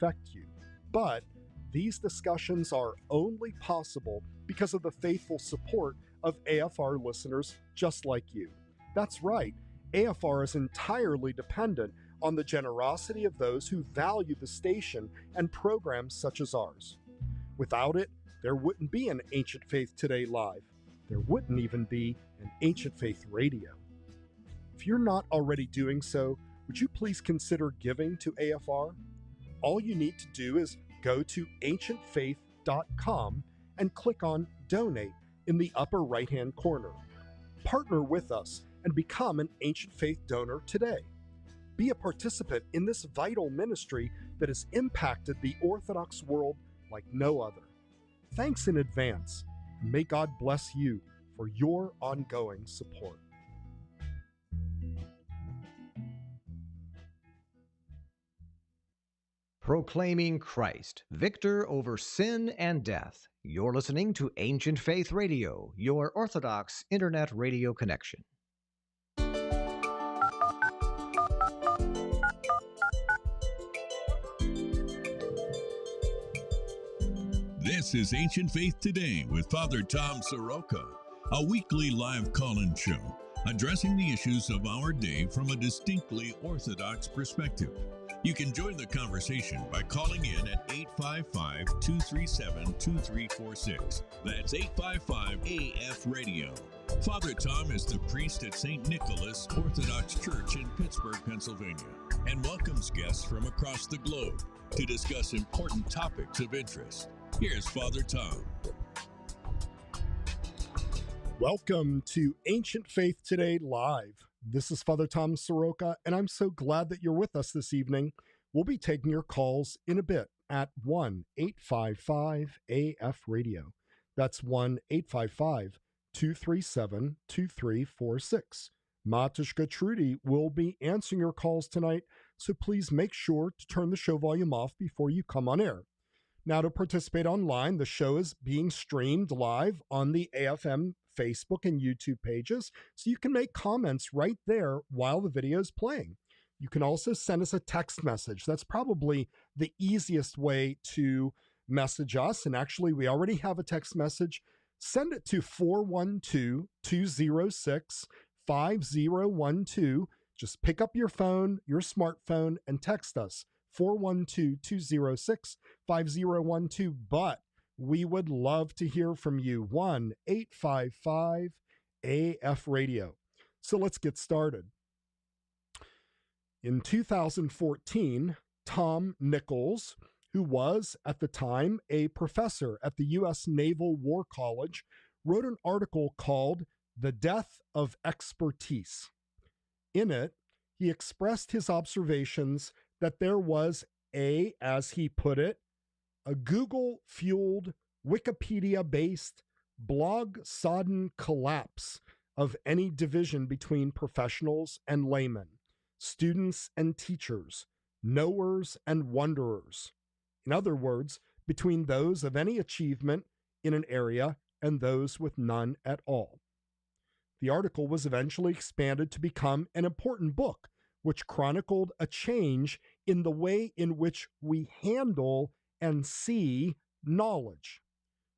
affect you. But these discussions are only possible because of the faithful support of AFR listeners just like you. That's right, AFR is entirely dependent on the generosity of those who value the station and programs such as ours. Without it, there wouldn't be an Ancient Faith Today Live. There wouldn't even be an Ancient Faith Radio. If you're not already doing so, would you please consider giving to AFR? All you need to do is go to ancientfaith.com and click on Donate in the upper right-hand corner. Partner with us and become an Ancient Faith donor today. Be a participant in this vital ministry that has impacted the Orthodox world like no other. Thanks in advance, and may God bless you for your ongoing support. Proclaiming Christ, victor over sin and death. You're listening to Ancient Faith Radio, your Orthodox Internet radio connection. This is Ancient Faith Today with Father Tom Soroka, a weekly live call-in show addressing the issues of our day from a distinctly Orthodox perspective. You can join the conversation by calling in at 855-237-2346. That's 855-AF-RADIO. Father Tom is the priest at St. Nicholas Orthodox Church in Pittsburgh, Pennsylvania, and welcomes guests from across the globe to discuss important topics of interest. Here's Father Tom. Welcome to Ancient Faith Today Live. This is Father Tom Soroka, and I'm so glad that you're with us this evening. We'll be taking your calls in a bit at 1-855-AF-RADIO. That's 1-855-237-2346. Matushka Trudy will be answering your calls tonight, so please make sure to turn the show volume off before you come on air. Now, to participate online, the show is being streamed live on the AFM Facebook and YouTube pages, so you can make comments right there while the video is playing. You can also send us a text message. That's probably the easiest way to message us, and actually, we already have a text message. Send it to 412-206-5012. Just pick up your phone, your smartphone, and text us, 412-206-5012. But we would love to hear from you, 1-855-AF-RADIO. So let's get started. In 2014, Tom Nichols, who was at the time a professor at the U.S. Naval War College, wrote an article called The Death of Expertise. In it, he expressed his observations that there was as he put it, a Google-fueled, Wikipedia-based, blog-sodden collapse of any division between professionals and laymen, students and teachers, knowers and wanderers. In other words, between those of any achievement in an area and those with none at all. The article was eventually expanded to become an important book, which chronicled a change in the way in which we handle and see knowledge,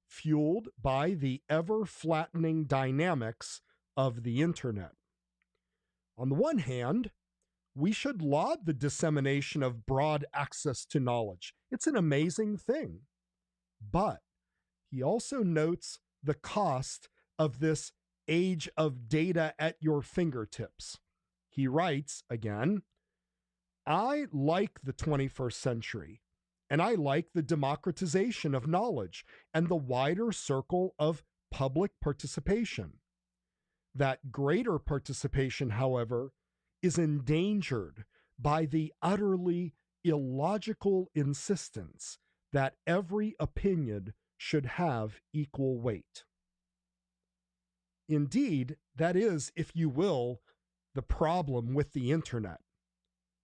fueled by the ever-flattening dynamics of the internet. On the one hand, we should laud the dissemination of broad access to knowledge. It's an amazing thing. But he also notes the cost of this age of data at your fingertips. He writes, again, I like the 21st century, and I like the democratization of knowledge and the wider circle of public participation. That greater participation, however, is endangered by the utterly illogical insistence that every opinion should have equal weight. Indeed, that is, if you will, the problem with the internet.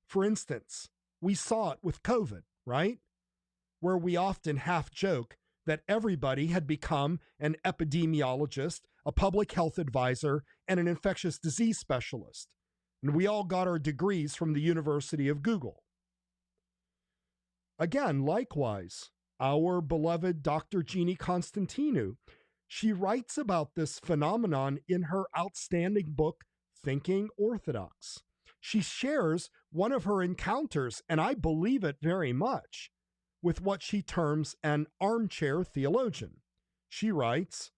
For instance, we saw it with COVID, right? Where we often half joke that everybody had become an epidemiologist, a public health advisor, and an infectious disease specialist. And we all got our degrees from the University of Google. Again, likewise, our beloved Dr. Jeannie Constantinou, she writes about this phenomenon in her outstanding book, Thinking Orthodox. She shares one of her encounters, and I believe it very much, with what she terms an armchair theologian. She writes,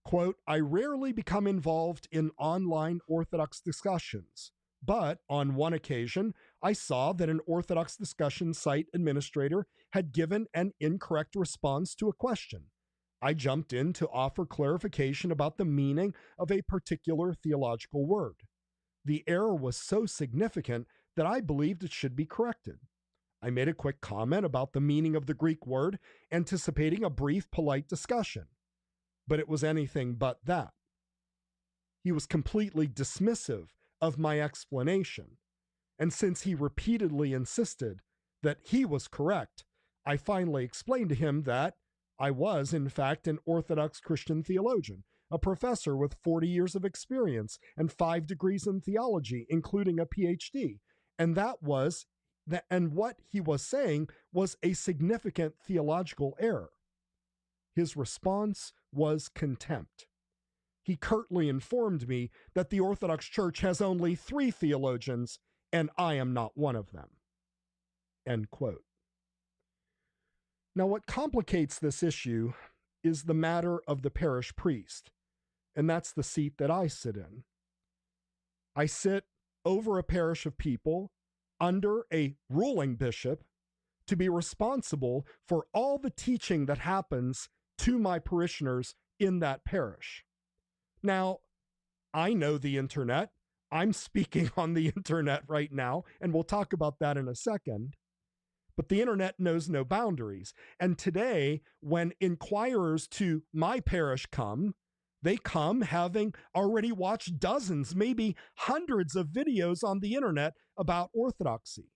quote, I rarely become involved in online Orthodox discussions, but on one occasion, I saw that an Orthodox discussion site administrator had given an incorrect response to a question. I jumped in to offer clarification about the meaning of a particular theological word. The error was so significant that I believed it should be corrected. I made a quick comment about the meaning of the Greek word, anticipating a brief, polite discussion. But it was anything but that. He was completely dismissive of my explanation. And since he repeatedly insisted that he was correct, I finally explained to him that I was, in fact, an Orthodox Christian theologian, a professor with 40 years of experience and 5 degrees in theology, including a PhD. And what he was saying was a significant theological error. His response was contempt. He curtly informed me that the Orthodox Church has only 3 theologians, and I am not one of them. End quote. Now, what complicates this issue is the matter of the parish priest, and that's the seat that I sit in. I sit over a parish of people under a ruling bishop to be responsible for all the teaching that happens to my parishioners in that parish. Now, I know the internet. I'm speaking on the internet right now, and we'll talk about that in a second. But the internet knows no boundaries. And today, when inquirers to my parish come, they come having already watched dozens, maybe hundreds of videos on the internet about orthodoxy.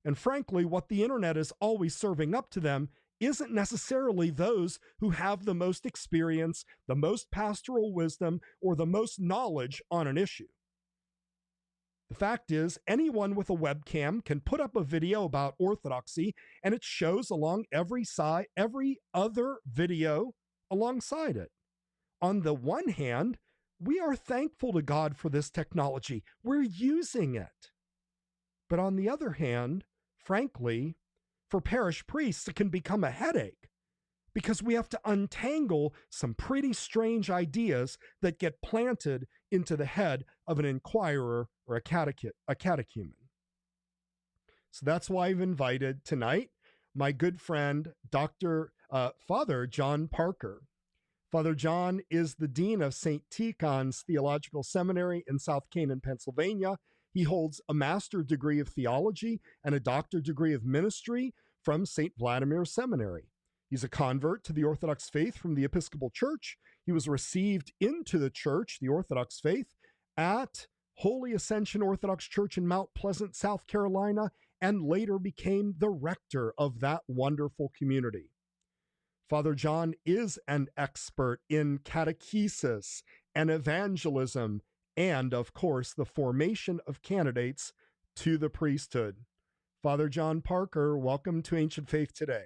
And frankly, what the internet is always serving up to them isn't necessarily those who have the most experience, the most pastoral wisdom, or the most knowledge on an issue. The fact is, anyone with a webcam can put up a video about orthodoxy, and it shows along every other video alongside it. On the one hand, we are thankful to God for this technology. We're using it. But on the other hand, frankly, for parish priests, it can become a headache because we have to untangle some pretty strange ideas that get planted into the head of an inquirer or a catechumen. So that's why I've invited tonight my good friend, Father John Parker. Father John is the Dean of St. Tikhon's Theological Seminary in South Canaan, Pennsylvania. He holds a master's degree of theology and a doctorate degree of ministry from St. Vladimir Seminary. He's a convert to the Orthodox Faith from the Episcopal Church. He was received into the church, the Orthodox Faith, at Holy Ascension Orthodox Church in Mount Pleasant, South Carolina, and later became the rector of that wonderful community. Father John is an expert in catechesis and evangelism and, of course, the formation of candidates to the priesthood. Father John Parker, welcome to Ancient Faith Today.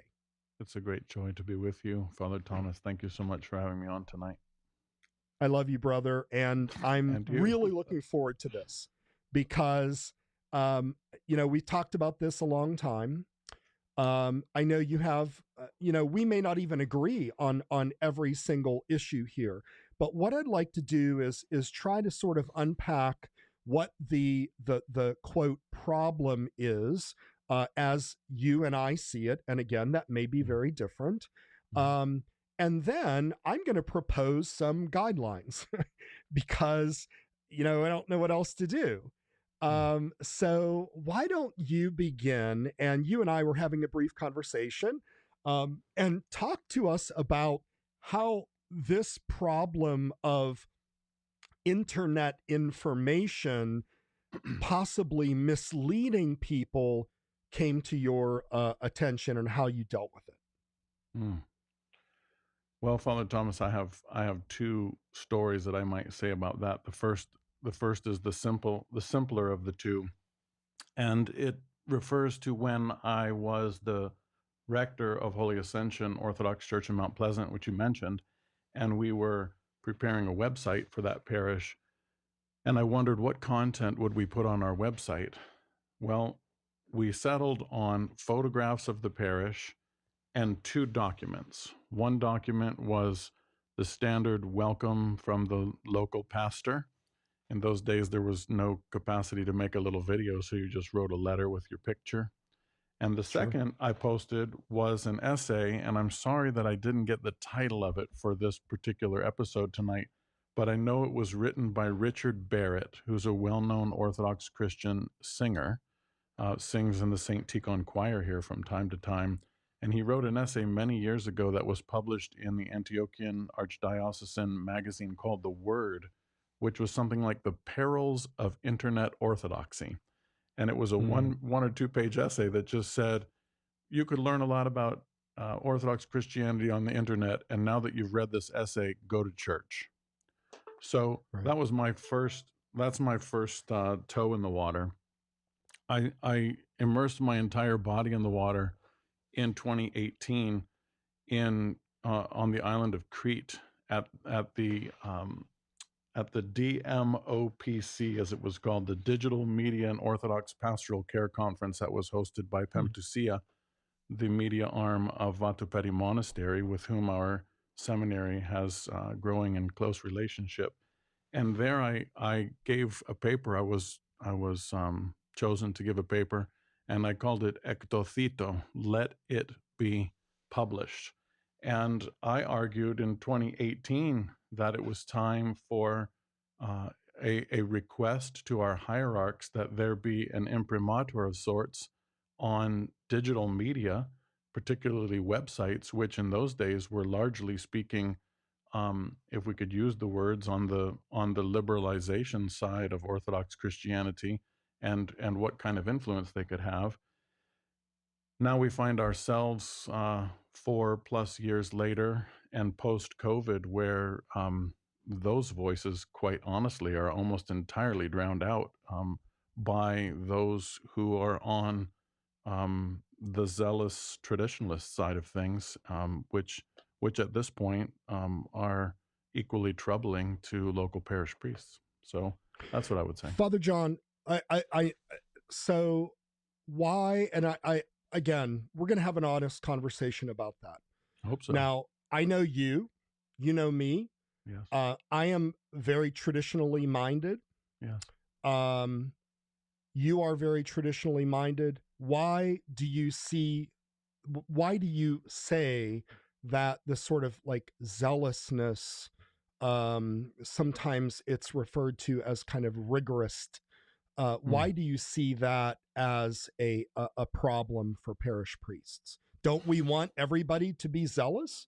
It's a great joy to be with you, Father Thomas. Thank you so much for having me on tonight. I love you, brother, and I'm really looking forward to this because, we talked about this a long time. I know you have, we may not even agree on every single issue here, but what I'd like to do is try to sort of unpack what the quote problem is as you and I see it. And again, that may be very different. And then I'm going to propose some guidelines because, I don't know what else to do. So why don't you begin? And you and I were having a brief conversation and talk to us about how this problem of internet information possibly misleading people came to your attention and how you dealt with it. Well, Father Thomas, I have 2 stories that I might say about that. The first is the simpler of the two, and it refers to when I was the rector of Holy Ascension Orthodox Church in Mount Pleasant, which you mentioned, and we were preparing a website for that parish. And I wondered what content would we put on our website. Well, we settled on photographs of the parish and 2 documents. One document was the standard welcome from the local pastor. In those days, there was no capacity to make a little video, so you just wrote a letter with your picture. And the second I posted was an essay, and I'm sorry that I didn't get the title of it for this particular episode tonight, but I know it was written by Richard Barrett, who's a well-known Orthodox Christian singer, sings in the St. Tikhon choir here from time to time. And he wrote an essay many years ago that was published in the Antiochian Archdiocesan magazine called The Word, which was something like The Perils of Internet Orthodoxy. And it was a one or 2 page essay that just said, you could learn a lot about Orthodox Christianity on the internet. And now that you've read this essay, go to church. So that was that's my first toe in the water. I immersed my entire body in the water in 2018 on the island of Crete at the DMOPC, as it was called, the Digital Media and Orthodox Pastoral Care Conference that was hosted by Pemptusia, the media arm of Vatupedi Monastery, with whom our seminary has a growing and close relationship. And there I gave a paper. I was chosen to give a paper, and I called it Ektothito, Let It Be Published. And I argued in 2018 that it was time for a request to our hierarchs that there be an imprimatur of sorts on digital media, particularly websites, which in those days were largely speaking, if we could use the words, on the liberalization side of Orthodox Christianity and what kind of influence they could have. Now we find ourselves 4+ years later and post-COVID, where those voices, quite honestly, are almost entirely drowned out by those who are on the zealous traditionalist side of things, which at this point are equally troubling to local parish priests. So that's what I would say. Father John, so why, and I again, we're going to have an honest conversation about that. I hope so. Now, I know you know me. Yes. I am very traditionally minded. Yes. You are very traditionally minded. Why do you say that this sort of like zealousness, sometimes it's referred to as kind of rigorous. Why do you see that as a problem for parish priests? Don't we want everybody to be zealous?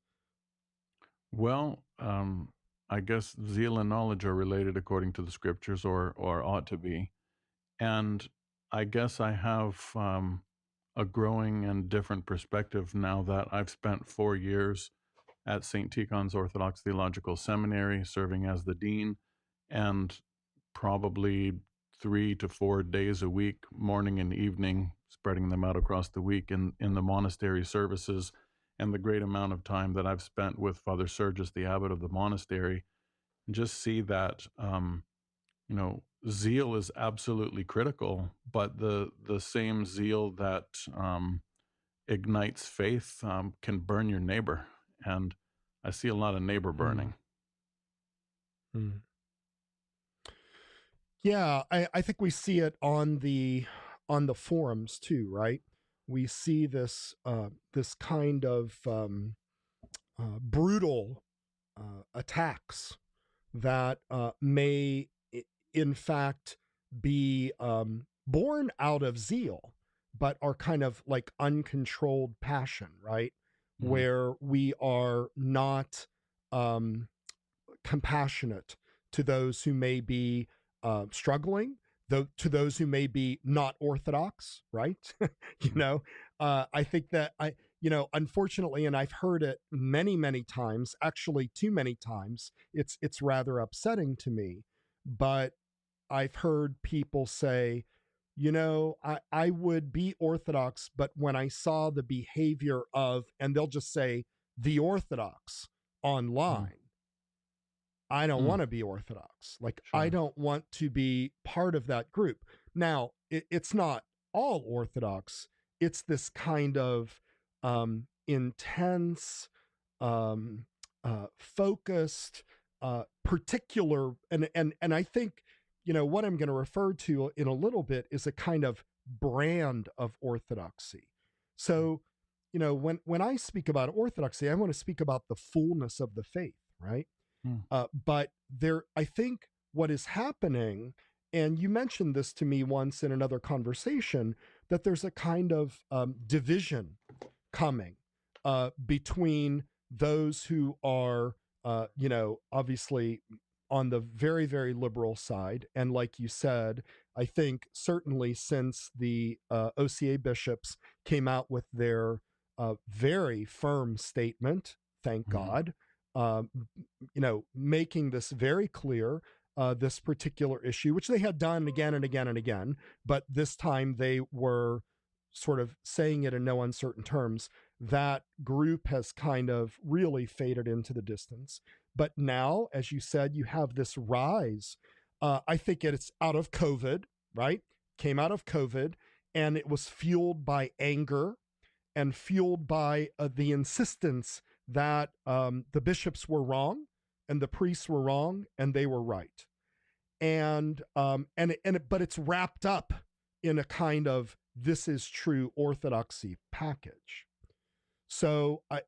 Well, I guess zeal and knowledge are related according to the scriptures, or ought to be. And I guess I have a growing and different perspective now that I've spent 4 years at St. Tikhon's Orthodox Theological Seminary, serving as the dean, and probably 3 to 4 days a week, morning and evening, spreading them out across the week in the monastery services, and the great amount of time that I've spent with Father Sergius, the abbot of the monastery, and just see that, zeal is absolutely critical, but the same zeal that ignites faith can burn your neighbor. And I see a lot of neighbor burning. Yeah, I think we see it on the forums too, right? We see this this kind of brutal attacks that may in fact be born out of zeal, but are kind of like uncontrolled passion, right? Where we are not compassionate to those who may be struggling, to those who may be not Orthodox, right? I think that unfortunately, and I've heard it many, many times, actually too many times, it's rather upsetting to me, but I've heard people say, I would be Orthodox, but when I saw the behavior of, and they'll just say the Orthodox online, I don't want to be Orthodox. Like, I Sure. don't want to be part of that group. Now, it's not all Orthodox. It's this kind of intense, focused, particular, and I think, what I'm going to refer to in a little bit is a kind of brand of orthodoxy. So, when I speak about orthodoxy, I want to speak about the fullness of the faith, right? But I think what is happening, and you mentioned this to me once in another conversation, that there's a kind of division coming between those who are, obviously on the very, very liberal side. And like you said, I think certainly since the OCA bishops came out with their very firm statement, thank God, making this very clear, this particular issue, which they had done again and again and again, but this time they were sort of saying it in no uncertain terms. That group has kind of really faded into the distance. But now, as you said, you have this rise. I think it's out of COVID, right? Came out of COVID, and it was fueled by anger and fueled by the insistence that the bishops were wrong and the priests were wrong and they were right. But it's wrapped up in a kind of this is true orthodoxy package. So, I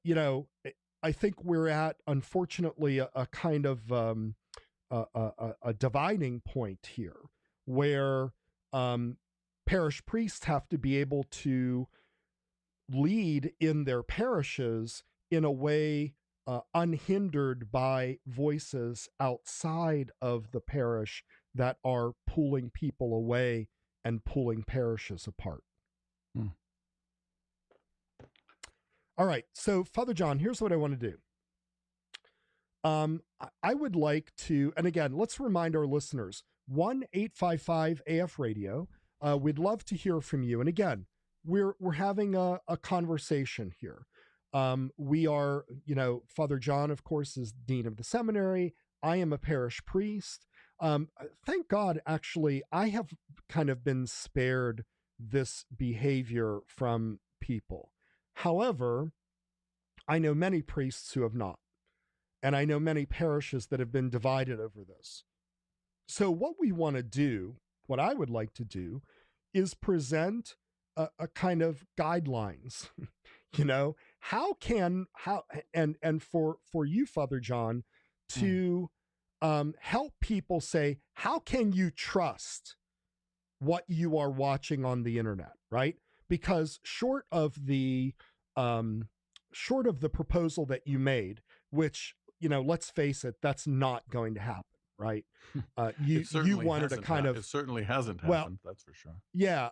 think we're at, unfortunately, a kind of a dividing point here where parish priests have to be able to lead in their parishes in a way unhindered by voices outside of the parish that are pulling people away and pulling parishes apart. All right. So, Father John, here's what I want to do. I would like to, and again, let's remind our listeners, 1-855-AF-radio. We'd love to hear from you. And again, we're having a conversation here. We are, Father John, of course, is Dean of the Seminary. I am a parish priest. Thank God, actually, I have kind of been spared this behavior from people. However, I know many priests who have not, and I know many parishes that have been divided over this. So what I would like to do, is present a kind of guidelines, and for you, Father John, to help people say, how can you trust what you are watching on the internet, right? Because short of the proposal that you made, which, let's face it, that's not going to happen, right? You wanted a kind of, it certainly hasn't happened. Well, that's for sure. Yeah,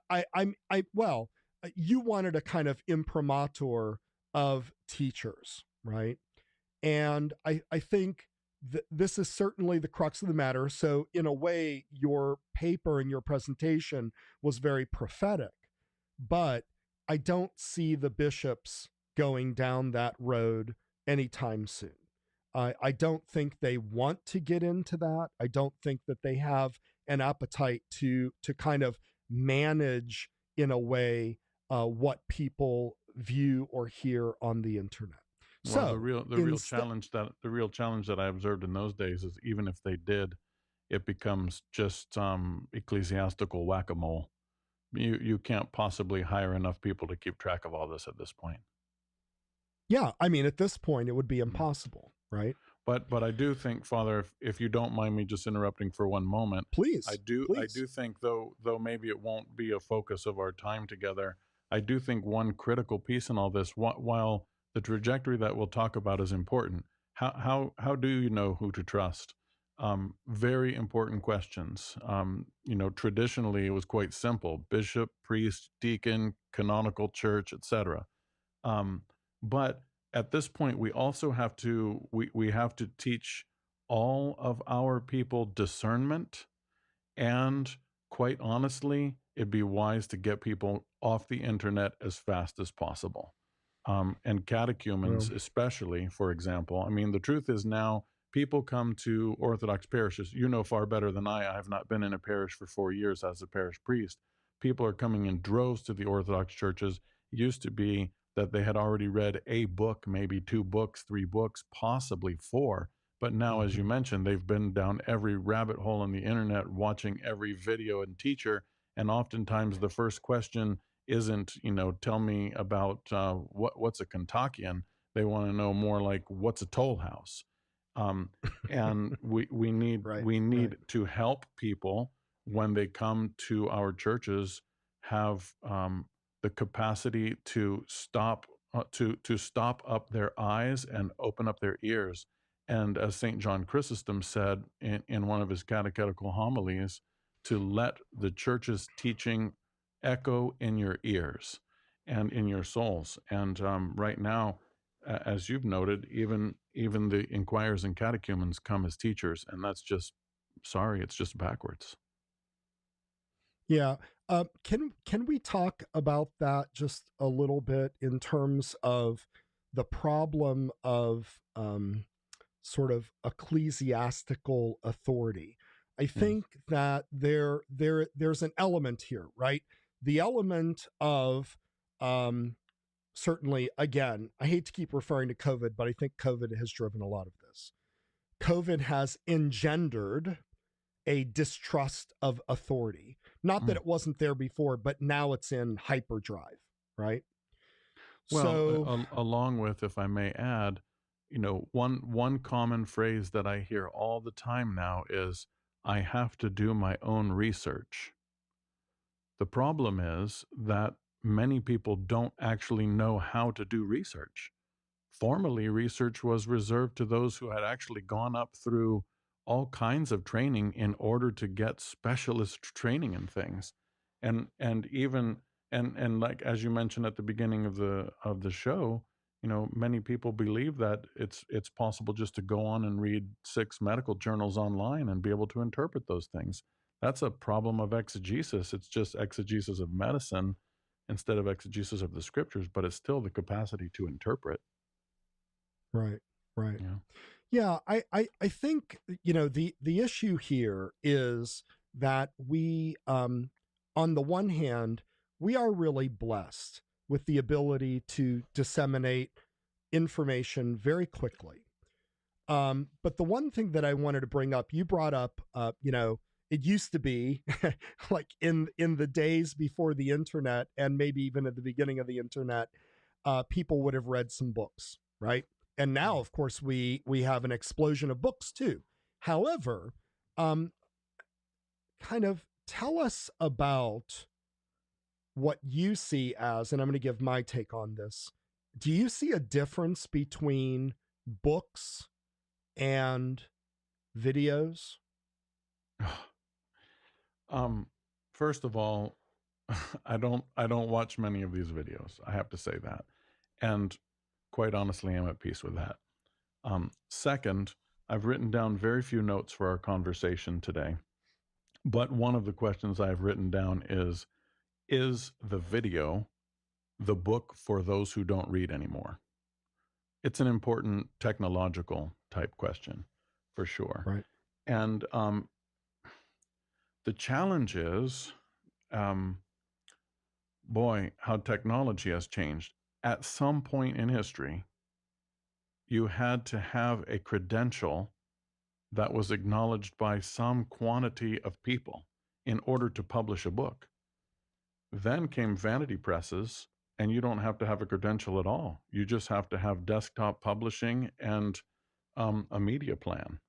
you wanted a kind of imprimatur of teachers, right? And I think this is certainly the crux of the matter. So in a way, your paper and your presentation was very prophetic, but I don't see the bishops going down that road anytime soon. I don't think they want to get into that. I don't think that they have an appetite to kind of manage in a way what people view or hear on the internet. Well, So the real challenge that I observed in those days is, even if they did, it becomes just ecclesiastical whack-a-mole. You can't possibly hire enough people to keep track of all this at this point. Yeah, I mean, at this point, it would be impossible, right? But I do think, Father, if you don't mind me just interrupting for one moment, please. I do think, though maybe it won't be a focus of our time together, I do think one critical piece in all this, while the trajectory that we'll talk about is important, how do you know who to trust? Very important questions. Traditionally it was quite simple: bishop, priest, deacon, canonical church, etc. But at this point, we also have to teach all of our people discernment, and quite honestly, it'd be wise to get people off the internet as fast as possible. And catechumens, Well, especially, for example. I mean, the truth is now people come to Orthodox parishes. You know far better than I. I've not been in a parish for 4 years as a parish priest. People are coming in droves to the Orthodox churches. It used to be that they had already read a book, maybe 2 books, 3 books, possibly 4. But now, as you mhm. mentioned, they've been down every rabbit hole on the internet, watching every video and teacher. And oftentimes the first question isn't, tell me about what's a Kentuckian. They want to know more like, what's a toll house? Um, and we need Right, we right. need to help people when they come to our churches have the capacity to stop up their eyes and open up their ears. And as St. John Chrysostom said in one of his catechetical homilies, to let the church's teaching echo in your ears and in your souls. And right now, as you've noted, even the inquirers and catechumens come as teachers, and that's just sorry, it's just backwards. Yeah. Can we talk about that just a little bit in terms of the problem of sort of ecclesiastical authority? I Yes. think that there's an element here, right? The element of certainly, again, I hate to keep referring to COVID, but I think COVID has driven a lot of this. COVID has engendered a distrust of authority. Not that Mm. it wasn't there before, but now it's in hyperdrive, right? Well, So, along with, if I may add, one common phrase that I hear all the time now is, "I have to do my own research." The problem is that many people don't actually know how to do research. Formerly, research was reserved to those who had actually gone up through all kinds of training in order to get specialist training in things. And even and like as you mentioned at the beginning of the show, many people believe that it's possible just to go on and read 6 medical journals online and be able to interpret those things. That's a problem of exegesis. It's just exegesis of medicine instead of exegesis of the scriptures, but it's still the capacity to interpret. right, right. Yeah. Yeah, I think, the issue here is that we, on the one hand, we are really blessed with the ability to disseminate information very quickly. But the one thing that I wanted to bring up, you brought up, it used to be like in the days before the internet, and maybe even at the beginning of the internet, people would have read some books, right? And now, of course, we have an explosion of books too. However, um, kind of tell us about what you see as, and I'm going to give my take on this. Do you see a difference between books and videos? Um, First of all, I don't watch many of these videos. I have to say that. And quite honestly, I'm at peace with that. Second, I've written down very few notes for our conversation today. But one of the questions I've written down is the video the book for those who don't read anymore? It's an important technological type question for sure. Right. And the challenge is, um, boy, how technology has changed. At some point in history, you had to have a credential that was acknowledged by some quantity of people in order to publish a book. Then came vanity presses, and you don't have to have a credential at all. You just have to have desktop publishing and a media plan.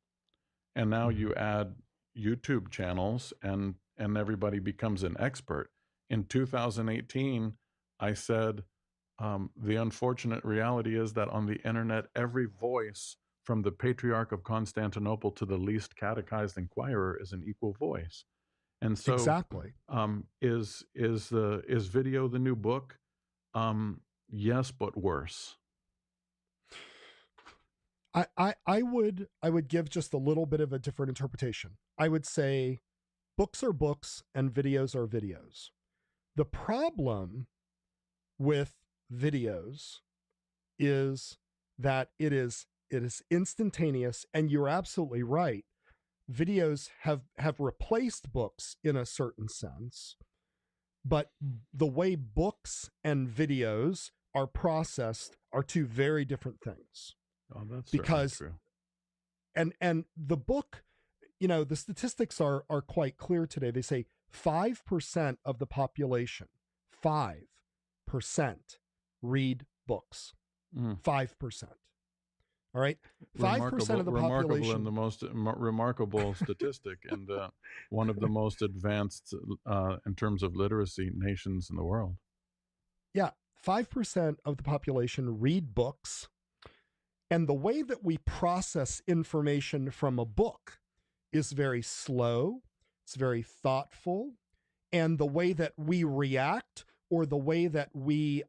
And now Mhm. you add YouTube channels, and everybody becomes an expert. In 2018, I said the unfortunate reality is that on the internet, every voice from the Patriarch of Constantinople to the least catechized inquirer is an equal voice. And so, Exactly. is video the new book? Yes, but worse. I would give just a little bit of a different interpretation. I would say Books are books and videos are videos. The problem with videos is that it is instantaneous, and you're absolutely right. Videos have replaced books in a certain sense, but the way books and videos are processed are two very different things. Oh, that's because true. And the book, the statistics are quite clear today. They say 5% of the population, 5% read books. 5%. All right. 5% of the population. And the most remarkable statistic, and one of the most advanced in terms of literacy nations in the world. Yeah. 5% of the population read books. And the way that we process information from a book is very slow. It's very thoughtful. And the way that we react, or the way that we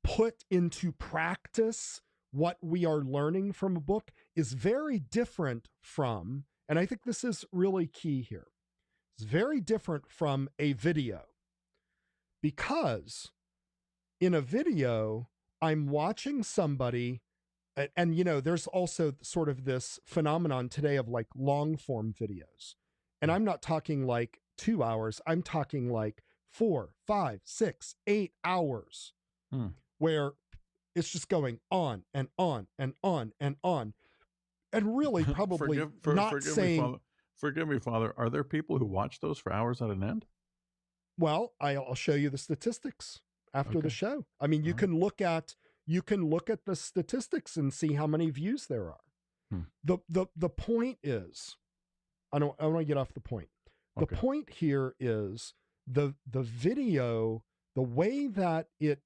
put into practice what we are learning from a book is very different from, and I think this is really key here, it's very different from a video. Because in a video, I'm watching somebody, and there's also sort of this phenomenon today of like long form videos. And I'm not talking like 2 hours, I'm talking like 4, 5, 6, 8 hours, where it's just going on and on and on and on. And really probably Forgive me, Father. Are there people who watch those for hours at an end? Well, I'll show you the statistics after the show. I mean, you can look at the statistics and see how many views there are. The point is, I don't want to get off the point. The point here is the video, the way that it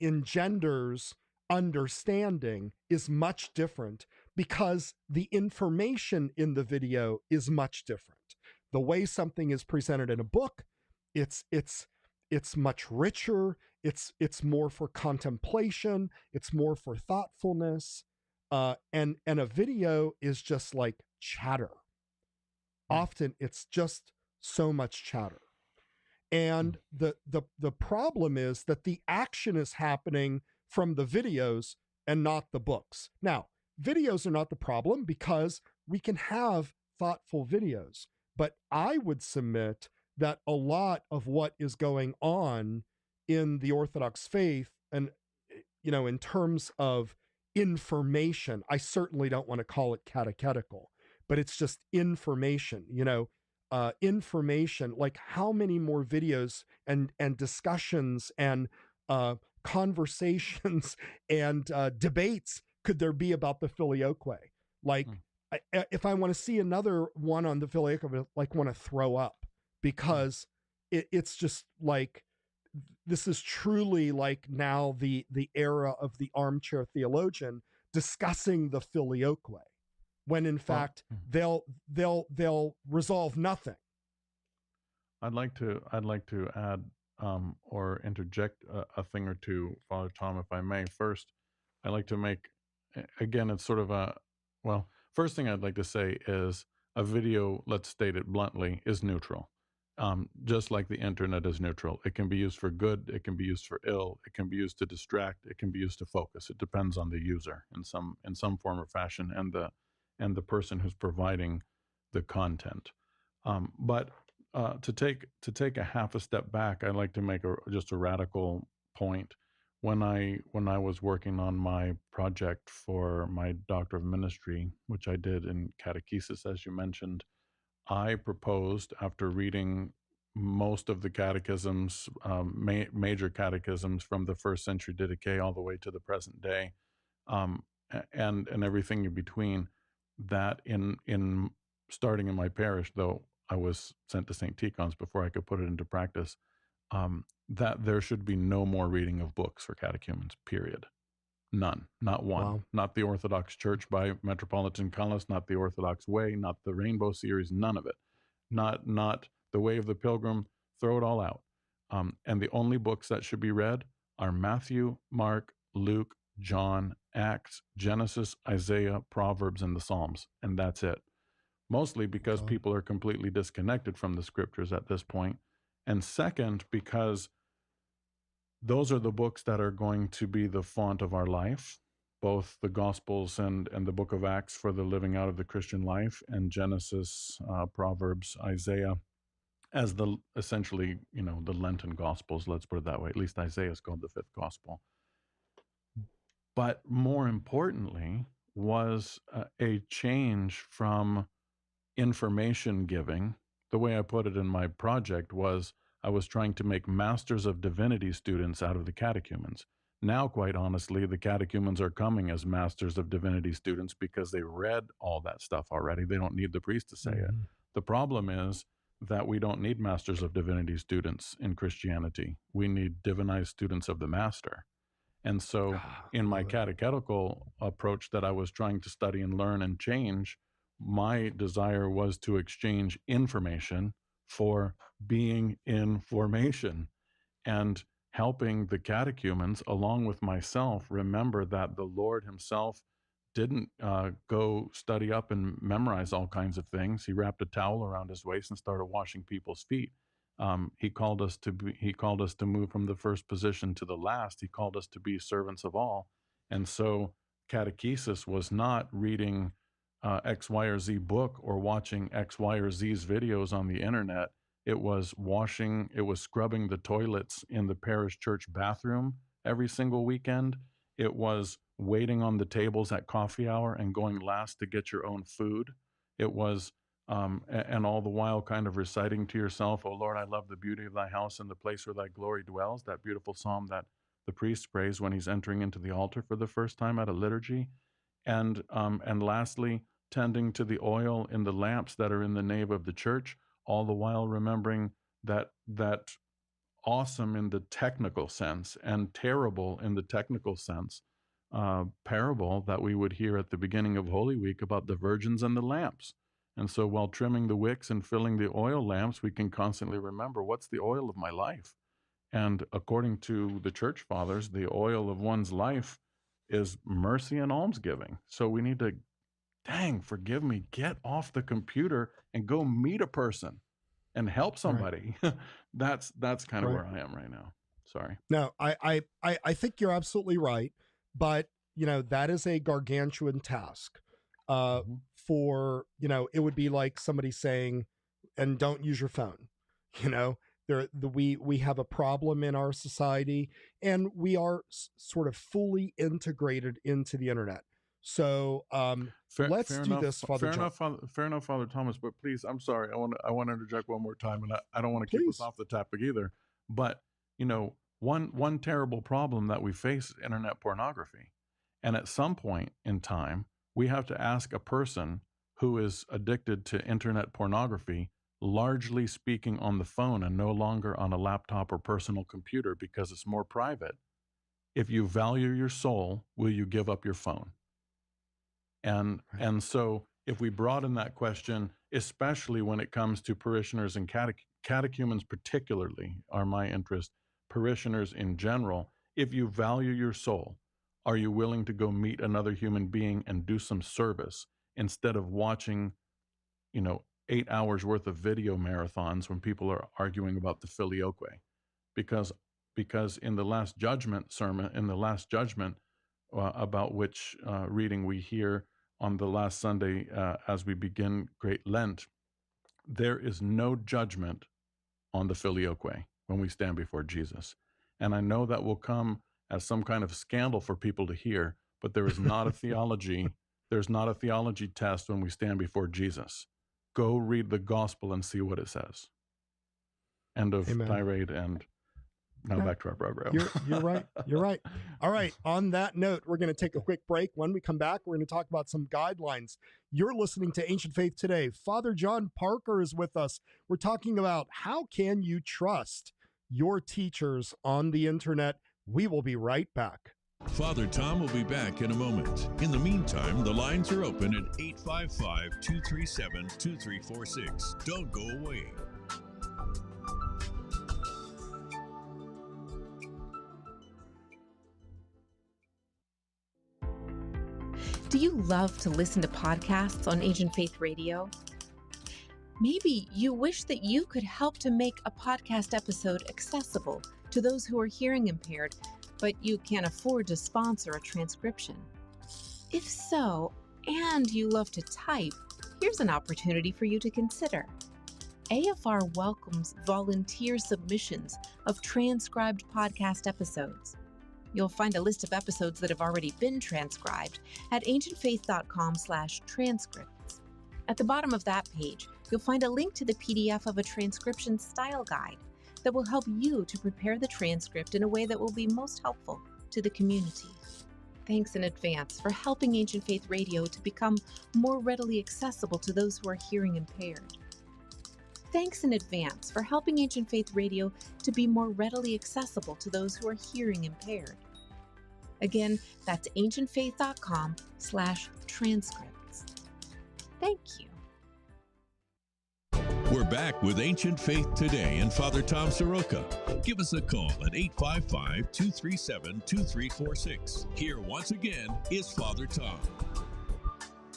engenders understanding is much different, because the information in the video is much different. The way something is presented in a book, it's much richer. It's more for contemplation. It's more for thoughtfulness. And a video is just like chatter. Often it's just so much chatter. And the problem is that the action is happening from the videos and not the books. Now, videos are not the problem, because we can have thoughtful videos. But I would submit that a lot of what is going on in the Orthodox faith, and in terms of information, I certainly don't want to call it catechetical, but it's just information. Information, like how many more videos and discussions and conversations and debates could there be about the filioque? Like, if I want to see another one on the filioque, I like want to throw up, because it's just like, this is truly like now the era of the armchair theologian discussing the filioque, when in fact they'll resolve nothing. I'd like to add or interject a thing or two, Father Tom, if I may. First, I'd like to make, again, it's sort of first thing I'd like to say is a video, let's state it bluntly, is neutral. Just like the internet is neutral. It can be used for good, it can be used for ill, it can be used to distract, it can be used to focus. It depends on the user in some form or fashion, and the person who's providing the content. But to take a half a step back, I'd like to make just a radical point. When I was working on my project for my Doctor of Ministry, which I did in catechesis, as you mentioned, I proposed, after reading most of the catechisms, major catechisms from the first century Didache all the way to the present day, and everything in between, that in starting in my parish, though I was sent to St. Tikhon's before I could put it into practice, that there should be no more reading of books for catechumens, period. None, not one. Wow. Not the Orthodox Church by Metropolitan Cullis, not the Orthodox Way, not the Rainbow Series, none of it. Not the Way of the Pilgrim, throw it all out. And the only books that should be read are Matthew, Mark, Luke, John, Acts, Genesis, Isaiah, Proverbs, and the Psalms, and that's it. Mostly because Okay. people are completely disconnected from the scriptures at this point. And second, because those are the books that are going to be the font of our life, both the Gospels and the book of Acts for the living out of the Christian life, and Genesis, Proverbs, Isaiah, as the essentially, the Lenten Gospels, let's put it that way. At least Isaiah is called the fifth Gospel. But more importantly was a change from information giving. The way I put it in my project was I was trying to make Masters of Divinity students out of the catechumens. Now, quite honestly, the catechumens are coming as Masters of Divinity students because they read all that stuff already. They don't need the priest to say it. The problem is that we don't need Masters of Divinity students in Christianity. We need divinized students of the Master. And so in my catechetical approach that I was trying to study and learn and change, my desire was to exchange information for being in formation and helping the catechumens, along with myself, remember that the Lord himself didn't go study up and memorize all kinds of things. He wrapped a towel around his waist and started washing people's feet. He called us to move from the first position to the last. He called us to be servants of all. And so catechesis was not reading X, Y, or Z book or watching X, Y, or Z's videos on the internet. It was scrubbing the toilets in the parish church bathroom every single weekend. It was waiting on the tables at coffee hour and going last to get your own food. It was and all the while kind of reciting to yourself, "Oh Lord, I love the beauty of thy house and the place where thy glory dwells," that beautiful psalm that the priest prays when he's entering into the altar for the first time at a liturgy. And lastly, tending to the oil in the lamps that are in the nave of the church, all the while remembering that awesome in the technical sense and terrible in the technical sense parable that we would hear at the beginning of Holy Week about the virgins and the lamps. And so while trimming the wicks and filling the oil lamps, we can constantly remember, what's the oil of my life? And according to the church fathers, the oil of one's life is mercy and almsgiving. So we need to, forgive me, get off the computer and go meet a person and help somebody. Right. That's kind of where I am right now. Sorry. No, I think you're absolutely right. But, that is a gargantuan task. For, it would be like somebody saying, and don't use your phone. We have a problem in our society, and we are sort of fully integrated into the internet. So let's do this, Father John. Fair enough, Father Thomas. But please, I'm sorry, I want to interject one more time, and I don't want to keep us off the topic either. But one terrible problem that we face is internet pornography, and at some point in time, we have to ask a person who is addicted to internet pornography, largely speaking on the phone and no longer on a laptop or personal computer because it's more private. If you value your soul, will you give up your phone? And so if we broaden that question, especially when it comes to parishioners and catechumens particularly are my interest, parishioners in general, if you value your soul, are you willing to go meet another human being and do some service instead of watching, 8 hours worth of video marathons when people are arguing about the filioque? Because in the Last Judgment sermon, about which reading we hear on the last Sunday as we begin Great Lent, there is no judgment on the filioque when we stand before Jesus. And I know that will come as some kind of scandal for people to hear, but there is not a theology. There's not a theology test when we stand before Jesus. Go read the gospel and see what it says. End of tirade. And now back to our program. You're right. You're right. All right. On that note, we're going to take a quick break. When we come back, we're going to talk about some guidelines. You're listening to Ancient Faith Today. Father John Parker is with us. We're talking about how can you trust your teachers on the internet. We will be right back. Father Tom will be back in a moment. In the meantime, the lines are open at 855-237-2346. Don't go away. Do you love to listen to podcasts on Ancient Faith Radio? Maybe you wish that you could help to make a podcast episode accessible to those who are hearing impaired, but you can't afford to sponsor a transcription. If so, and you love to type, here's an opportunity for you to consider. AFR welcomes volunteer submissions of transcribed podcast episodes. You'll find a list of episodes that have already been transcribed at ancientfaith.com/transcripts. At the bottom of that page, you'll find a link to the PDF of a transcription style guide that will help you to prepare the transcript in a way that will be most helpful to the community. Thanks in advance for helping Ancient Faith Radio to become more readily accessible to those who are hearing impaired. Thanks in advance for helping Ancient Faith Radio to be more readily accessible to those who are hearing impaired. Again, that's ancientfaith.com/transcripts. Thank you. We're back with Ancient Faith Today and Father Tom Soroka. Give us a call at 855-237-2346. Here once again is Father Tom.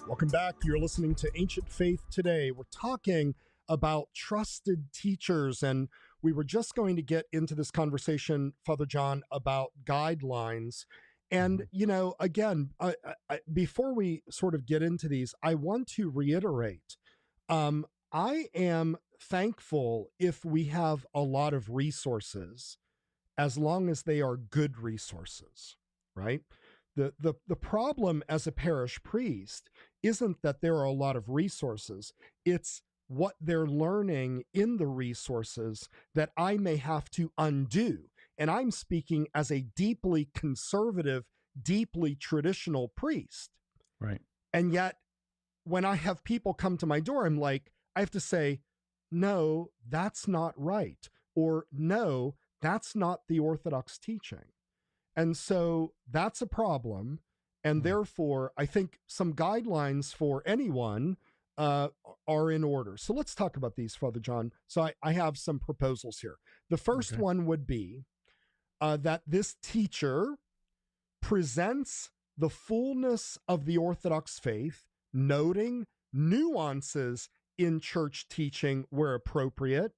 Welcome back. You're listening to Ancient Faith Today. We're talking about trusted teachers, and we were just going to get into this conversation, Father John, about guidelines. And, you know, again, before we sort of get into these, I want to reiterate, I am thankful if we have a lot of resources, as long as they are good resources, right? The problem as a parish priest isn't that there are a lot of resources. It's what they're learning in the resources that I may have to undo. And I'm speaking as a deeply conservative, deeply traditional priest. Right. And yet, when I have people come to my door, I'm like, I have to say, no, that's not right. Or no, that's not the Orthodox teaching. And so that's a problem. And therefore, I think some guidelines for anyone are in order. So let's talk about these, Father John. So I have some proposals here. The first one would be that this teacher presents the fullness of the Orthodox faith, noting nuances in church teaching where appropriate,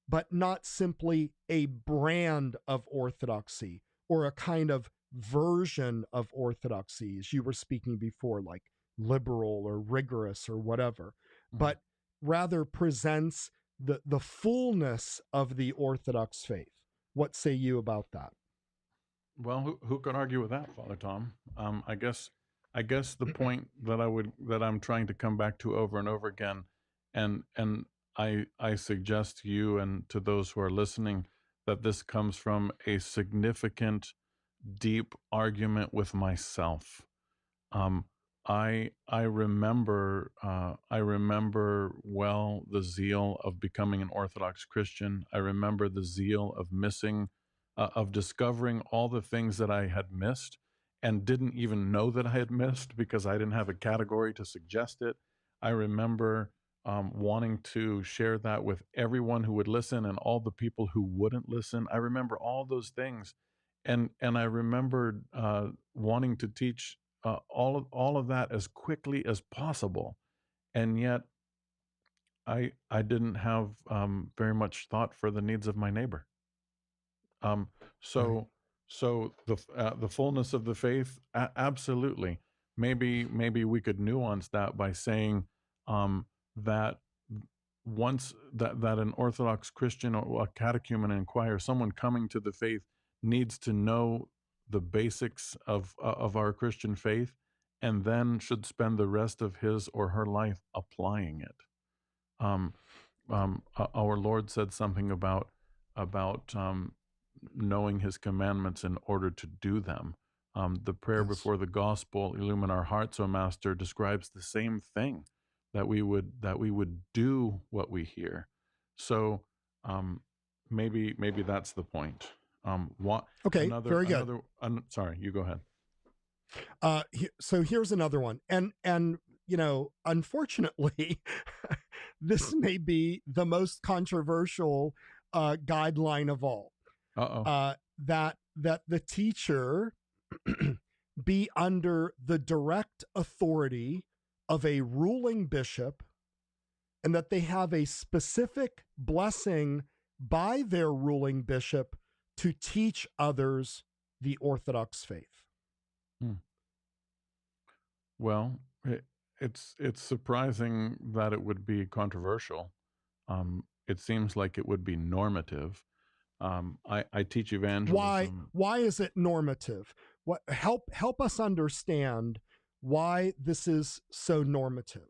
but not simply a brand of orthodoxy or a kind of version of orthodoxy, as you were speaking before, like liberal or rigorous or whatever, but rather presents the fullness of the Orthodox faith. What say you about that? Well, who could argue with that, Father Tom? I guess the point that I'm trying to come back to over and over again, and I suggest to you and to those who are listening that this comes from a significant, deep argument with myself. I remember well the zeal of becoming an Orthodox Christian. I remember the zeal of discovering all the things that I had missed and didn't even know that I had missed because I didn't have a category to suggest it. I remember wanting to share that with everyone who would listen and all the people who wouldn't listen. I remember all those things. And I remembered wanting to teach all of that as quickly as possible, and yet I didn't have very much thought for the needs of my neighbor. So the fullness of the faith, absolutely. Maybe we could nuance that by saying that once that an Orthodox Christian or a catechumen inquirer, someone coming to the faith, needs to know the basics of our Christian faith, and then should spend the rest of his or her life applying it. Our Lord said something about knowing his commandments in order to do them. The prayer before the gospel, illumine our hearts, O Master, describes the same thing, that we would do what we hear. So maybe that's the point. Very good. Sorry, you go ahead. So here's another one, and you know, unfortunately, this may be the most controversial guideline of all. That the teacher be under the direct authority of a ruling bishop, and that they have a specific blessing by their ruling bishop to teach others the Orthodox faith. Well, it's surprising that it would be controversial. It seems like it would be normative. I teach evangelism. Why is it normative? What help us understand why this is so normative?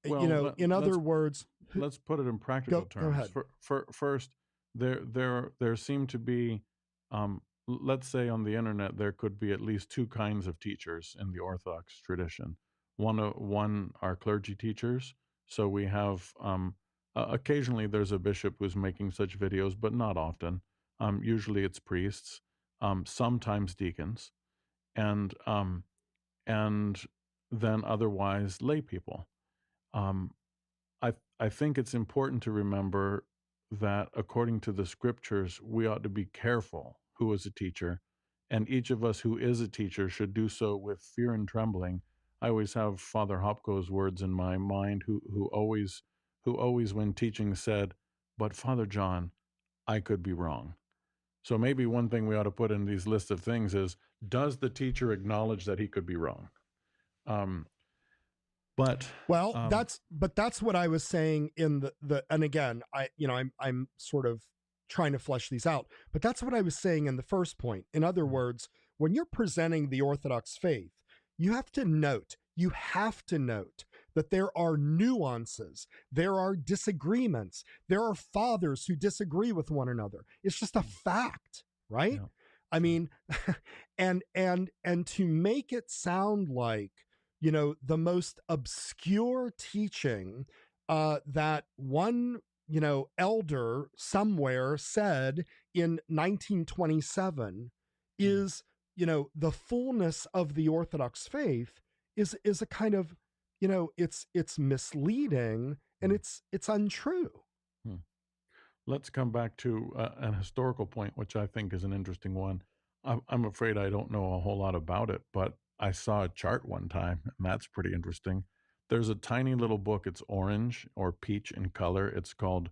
Well, in other words, let's put it in practical terms. Go ahead. First, there seem to be, let's say on the internet, there could be at least two kinds of teachers in the Orthodox tradition. One are clergy teachers. So we have occasionally there's a bishop who's making such videos, but not often. Usually it's priests, sometimes deacons, and then otherwise lay people. I think it's important to remember that according to the scriptures, we ought to be careful who is a teacher, and each of us who is a teacher should do so with fear and trembling. I always have Father Hopko's words in my mind, who always when teaching said, "But Father John, I could be wrong." So maybe one thing we ought to put in these lists of things is, does the teacher acknowledge that he could be wrong? That's what I was saying in the and again, I'm sort of trying to flesh these out, but that's what I was saying in the first point. In other words, when you're presenting the Orthodox faith, you have to note that there are nuances, there are disagreements, there are fathers who disagree with one another. It's just a fact, right? Yeah. I mean, and to make it sound like, the most obscure teaching that one, elder somewhere said in 1927 is, the fullness of the Orthodox faith is a kind of, it's misleading and it's untrue. Let's come back to an historical point, which I think is an interesting one. I'm afraid I don't know a whole lot about it, but I saw a chart one time, and that's pretty interesting. There's a tiny little book. It's orange or peach in color. It's called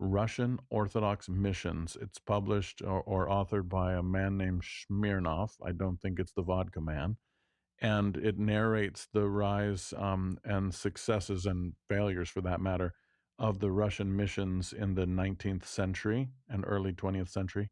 Russian Orthodox Missions. It's published or authored by a man named Smirnov. I don't think it's the vodka man. And it narrates the rise and successes and failures, for that matter, of the Russian missions in the 19th century and early 20th century.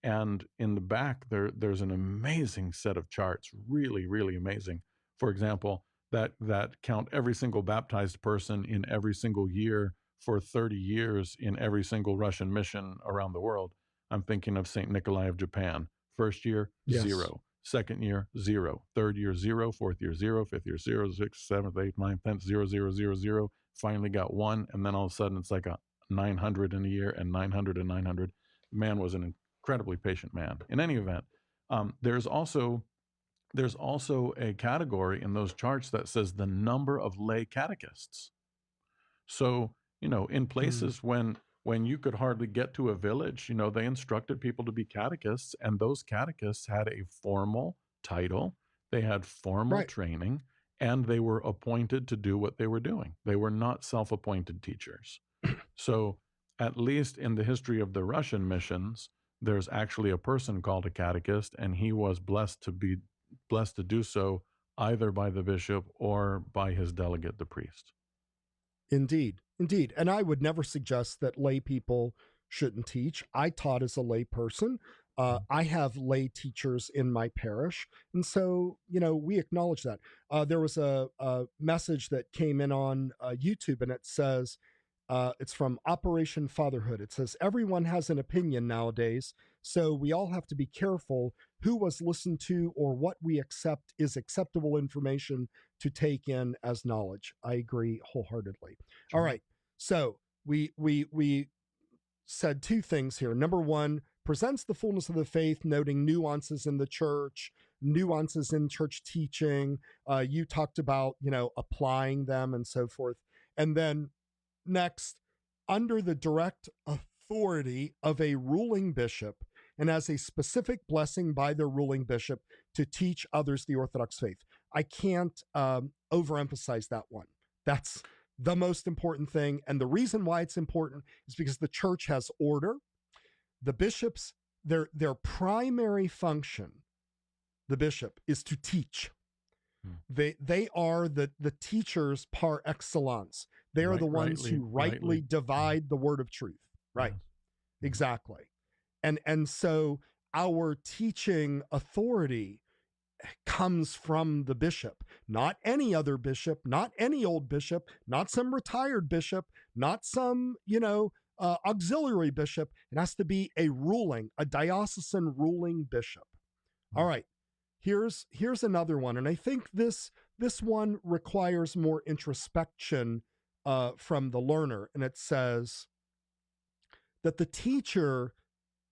And in the back, there's an amazing set of charts, really, really amazing. For example, that count every single baptized person in every single year for 30 years in every single Russian mission around the world. I'm thinking of St. Nikolai of Japan. First year, yes. 0. Second year, 0. Third year, 0. Fourth year, 0. Fifth year, 0. Sixth, seventh, eighth, ninth, 10th, 0, 0, 0, 0. Finally got 1. And then all of a sudden it's like a 900 in a year and 900 and 900. The man was an incredibly patient man. In any event, there's also a category in those charts that says the number of lay catechists. So, in places when you could hardly get to a village, they instructed people to be catechists, and those catechists had a formal title, they had formal training, and they were appointed to do what they were doing. They were not self-appointed teachers. So, at least in the history of the Russian missions, there's actually a person called a catechist, and he was blessed to do so either by the bishop or by his delegate, the priest. Indeed. And I would never suggest that lay people shouldn't teach. I taught as a lay person. I have lay teachers in my parish. And so, we acknowledge that. There was a message that came in on YouTube, and it says, it's from Operation Fatherhood. It says, everyone has an opinion nowadays, so we all have to be careful who was listened to or what we accept is acceptable information to take in as knowledge. I agree wholeheartedly. Sure. All right. So we said two things here. Number one, presents the fullness of the faith, noting nuances in the church, nuances in church teaching. You talked about, applying them and so forth. And then next, under the direct authority of a ruling bishop, and as a specific blessing by their ruling bishop to teach others the Orthodox faith. I can't overemphasize that one. That's the most important thing. And the reason why it's important is because the church has order. The bishops, their primary function, the bishop, is to teach. They are the teachers par excellence. They are the ones who rightly divide the word of truth. Right. Yes. Exactly. And so our teaching authority comes from the bishop, not any other bishop, not any old bishop, not some retired bishop, not some, auxiliary bishop. It has to be a diocesan ruling bishop. All right. Here's another one. And I think this one requires more introspection from the learner. And it says that the teacher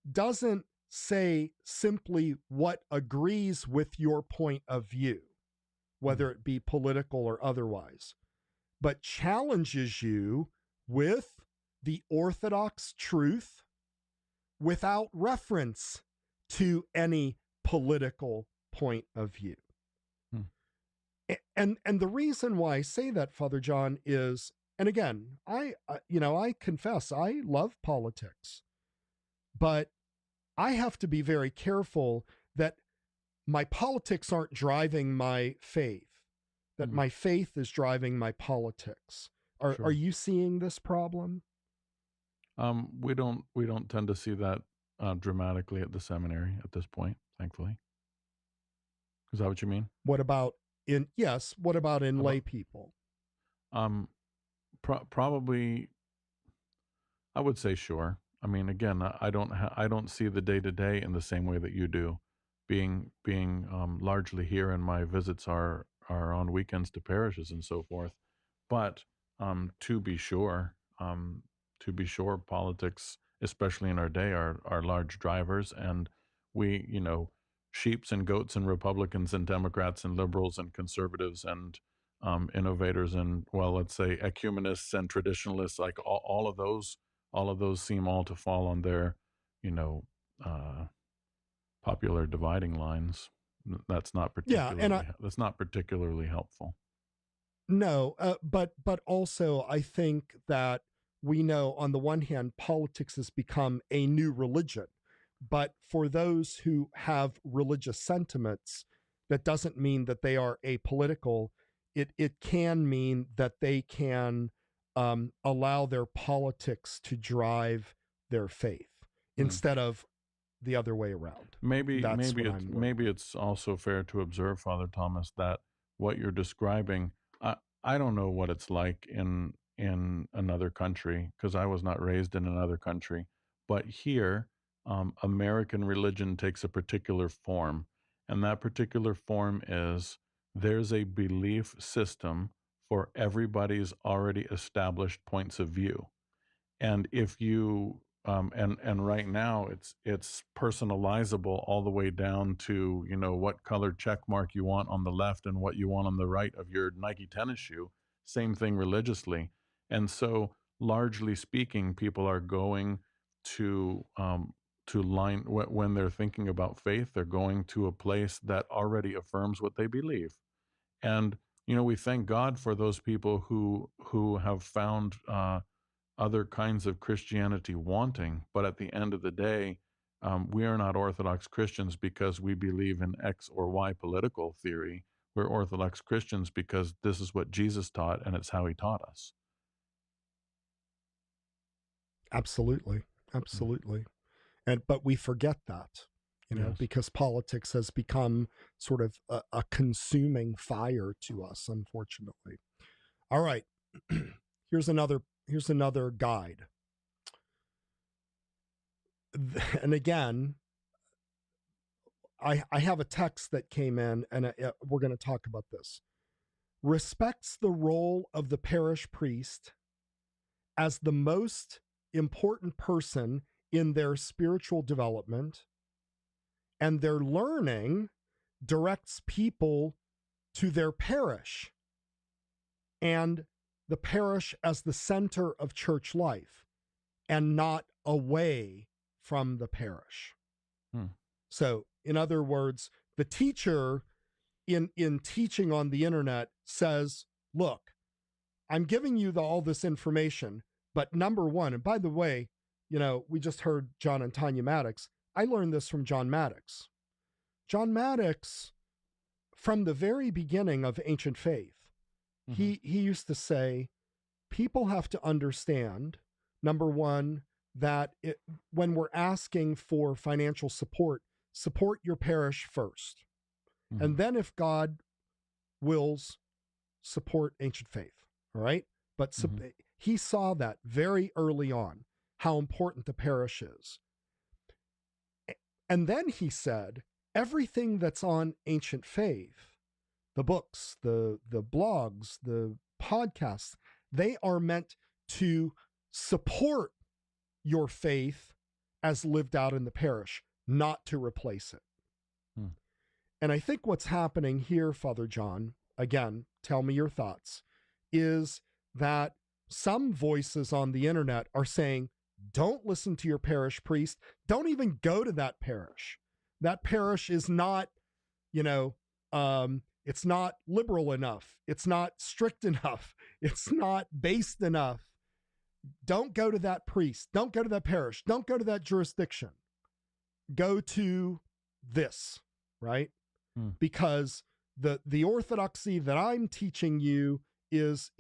doesn't say simply what agrees with your point of view, whether it be political or otherwise, but challenges you with the Orthodox truth without reference to any political point of view. And the reason why I say that, Father John, is, and again, I confess I love politics, but I have to be very careful that my politics aren't driving my faith, that my faith is driving my politics. Are you seeing this problem? We don't tend to see that dramatically at the seminary at this point, thankfully. Is that what you mean? What about in lay people? Probably, I would say sure. I mean, again, I don't see the day-to-day in the same way that you do, being largely here, and my visits are on weekends to parishes and so forth. But to be sure, politics, especially in our day, are large drivers, and we, sheeps and goats and Republicans and Democrats and liberals and conservatives and innovators and, well, let's say ecumenists and traditionalists, like all of those seem all to fall on their, popular dividing lines. That's not particularly helpful. No, but also I think that we know, on the one hand, politics has become a new religion. But for those who have religious sentiments, that doesn't mean that they are apolitical. It can mean that they can allow their politics to drive their faith instead of the other way around. Maybe it's also fair to observe, Father Thomas, that what you're describing, I don't know what it's like in another country, because I was not raised in another country, but here, American religion takes a particular form, and that particular form is there's a belief system for everybody's already established points of view. And if you and right now it's personalizable all the way down to, what color check mark you want on the left and what you want on the right of your Nike tennis shoe. Same thing religiously. And so, largely speaking, people are going to line, when they're thinking about faith, they're going to a place that already affirms what they believe. And, we thank God for those people who have found other kinds of Christianity wanting. But at the end of the day, we are not Orthodox Christians because we believe in X or Y political theory. We're Orthodox Christians because this is what Jesus taught, and it's how he taught us. Absolutely. But we forget that, because politics has become sort of a consuming fire to us, unfortunately. All right. Here's another guide. And again, I have a text that came in, and we're going to talk about this. Respects the role of the parish priest as the most important person in their spiritual development, and their learning directs people to their parish and the parish as the center of church life and not away from the parish. So, in other words, the teacher in teaching on the internet says, look, I'm giving you all this information, but number one, and by the way, we just heard John and Tanya Maddox. I learned this from John Maddox. John Maddox, from the very beginning of Ancient Faith, he used to say, people have to understand, number one, that when we're asking for financial support your parish first. And then if God wills, support Ancient Faith. All right. But he saw that very early on, how important the parish is. And then he said, everything that's on Ancient Faith, the books, the blogs, the podcasts, they are meant to support your faith as lived out in the parish, not to replace it. And I think what's happening here, Father John, again, tell me your thoughts, is that some voices on the internet are saying, don't listen to your parish priest. Don't even go to that parish. That parish is not, it's not liberal enough. It's not strict enough. It's not based enough. Don't go to that priest. Don't go to that parish. Don't go to that jurisdiction. Go to this, right? Because the orthodoxy that I'm teaching you is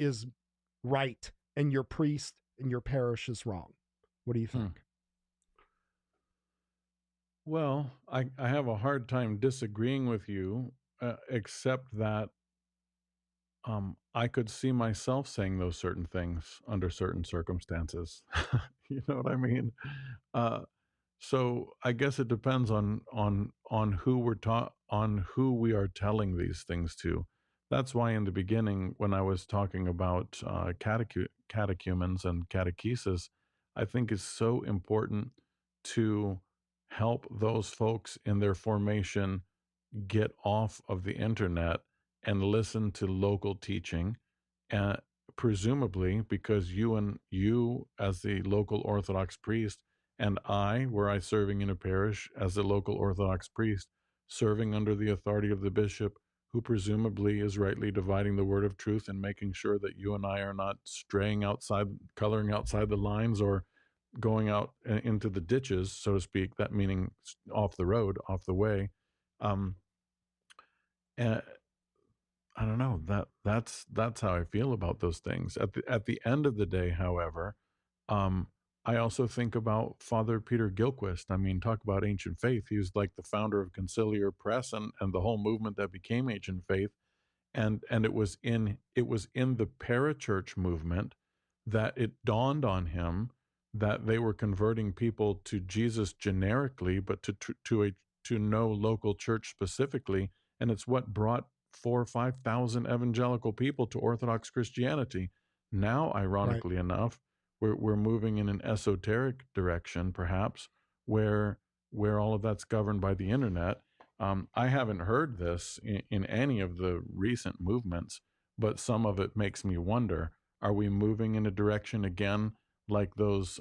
right, and your priest and your parish is wrong. What do you think? Well, I have a hard time disagreeing with you, except that I could see myself saying those certain things under certain circumstances. You know what I mean? So I guess it depends on who we are telling these things to. That's why in the beginning, when I was talking about catechumens and catechesis, I think it's so important to help those folks in their formation get off of the internet and listen to local teaching, and presumably because you as the local Orthodox priest, and were I serving in a parish as a local Orthodox priest, serving under the authority of the bishop, who presumably is rightly dividing the word of truth and making sure that you and I are not straying outside, coloring outside the lines, or going out into the ditches, so to speak, that meaning off the road, off the way. And I don't know, that's how I feel about those things. At the end of the day, however, I also think about Father Peter Gilchrist. I mean, talk about Ancient Faith. He was like the founder of Conciliar Press and the whole movement that became Ancient Faith. And it was in the parachurch movement that it dawned on him that they were converting people to Jesus generically, but to no local church specifically. And it's what brought 4,000 or 5,000 evangelical people to Orthodox Christianity. Now, ironically enough, we're moving in an esoteric direction, perhaps, where all of that's governed by the internet. I haven't heard this in any of the recent movements, but some of it makes me wonder, are we moving in a direction again like those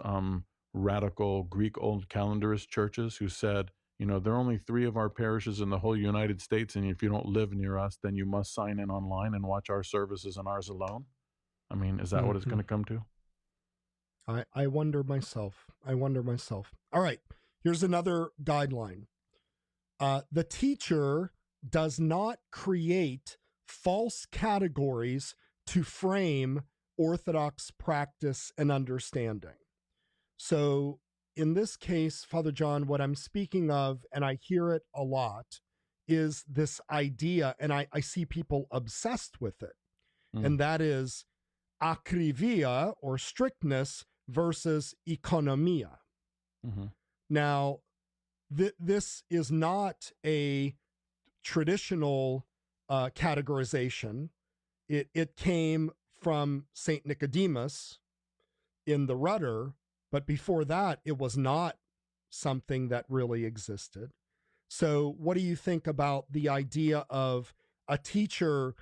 radical Greek Old Calendarist churches who said, there are only 3 of our parishes in the whole United States, and if you don't live near us, then you must sign in online and watch our services and ours alone? I mean, is that what it's going to come to? I wonder myself. All right, here's another guideline. The teacher does not create false categories to frame Orthodox practice and understanding. So in this case, Father John, what I'm speaking of, and I hear it a lot, is this idea, and I see people obsessed with it, and that is akrivia, or strictness, versus economia. Now, this is not a traditional categorization. It came from St. Nicodemus in the Rudder, but before that, it was not something that really existed. So what do you think about the idea of a teacher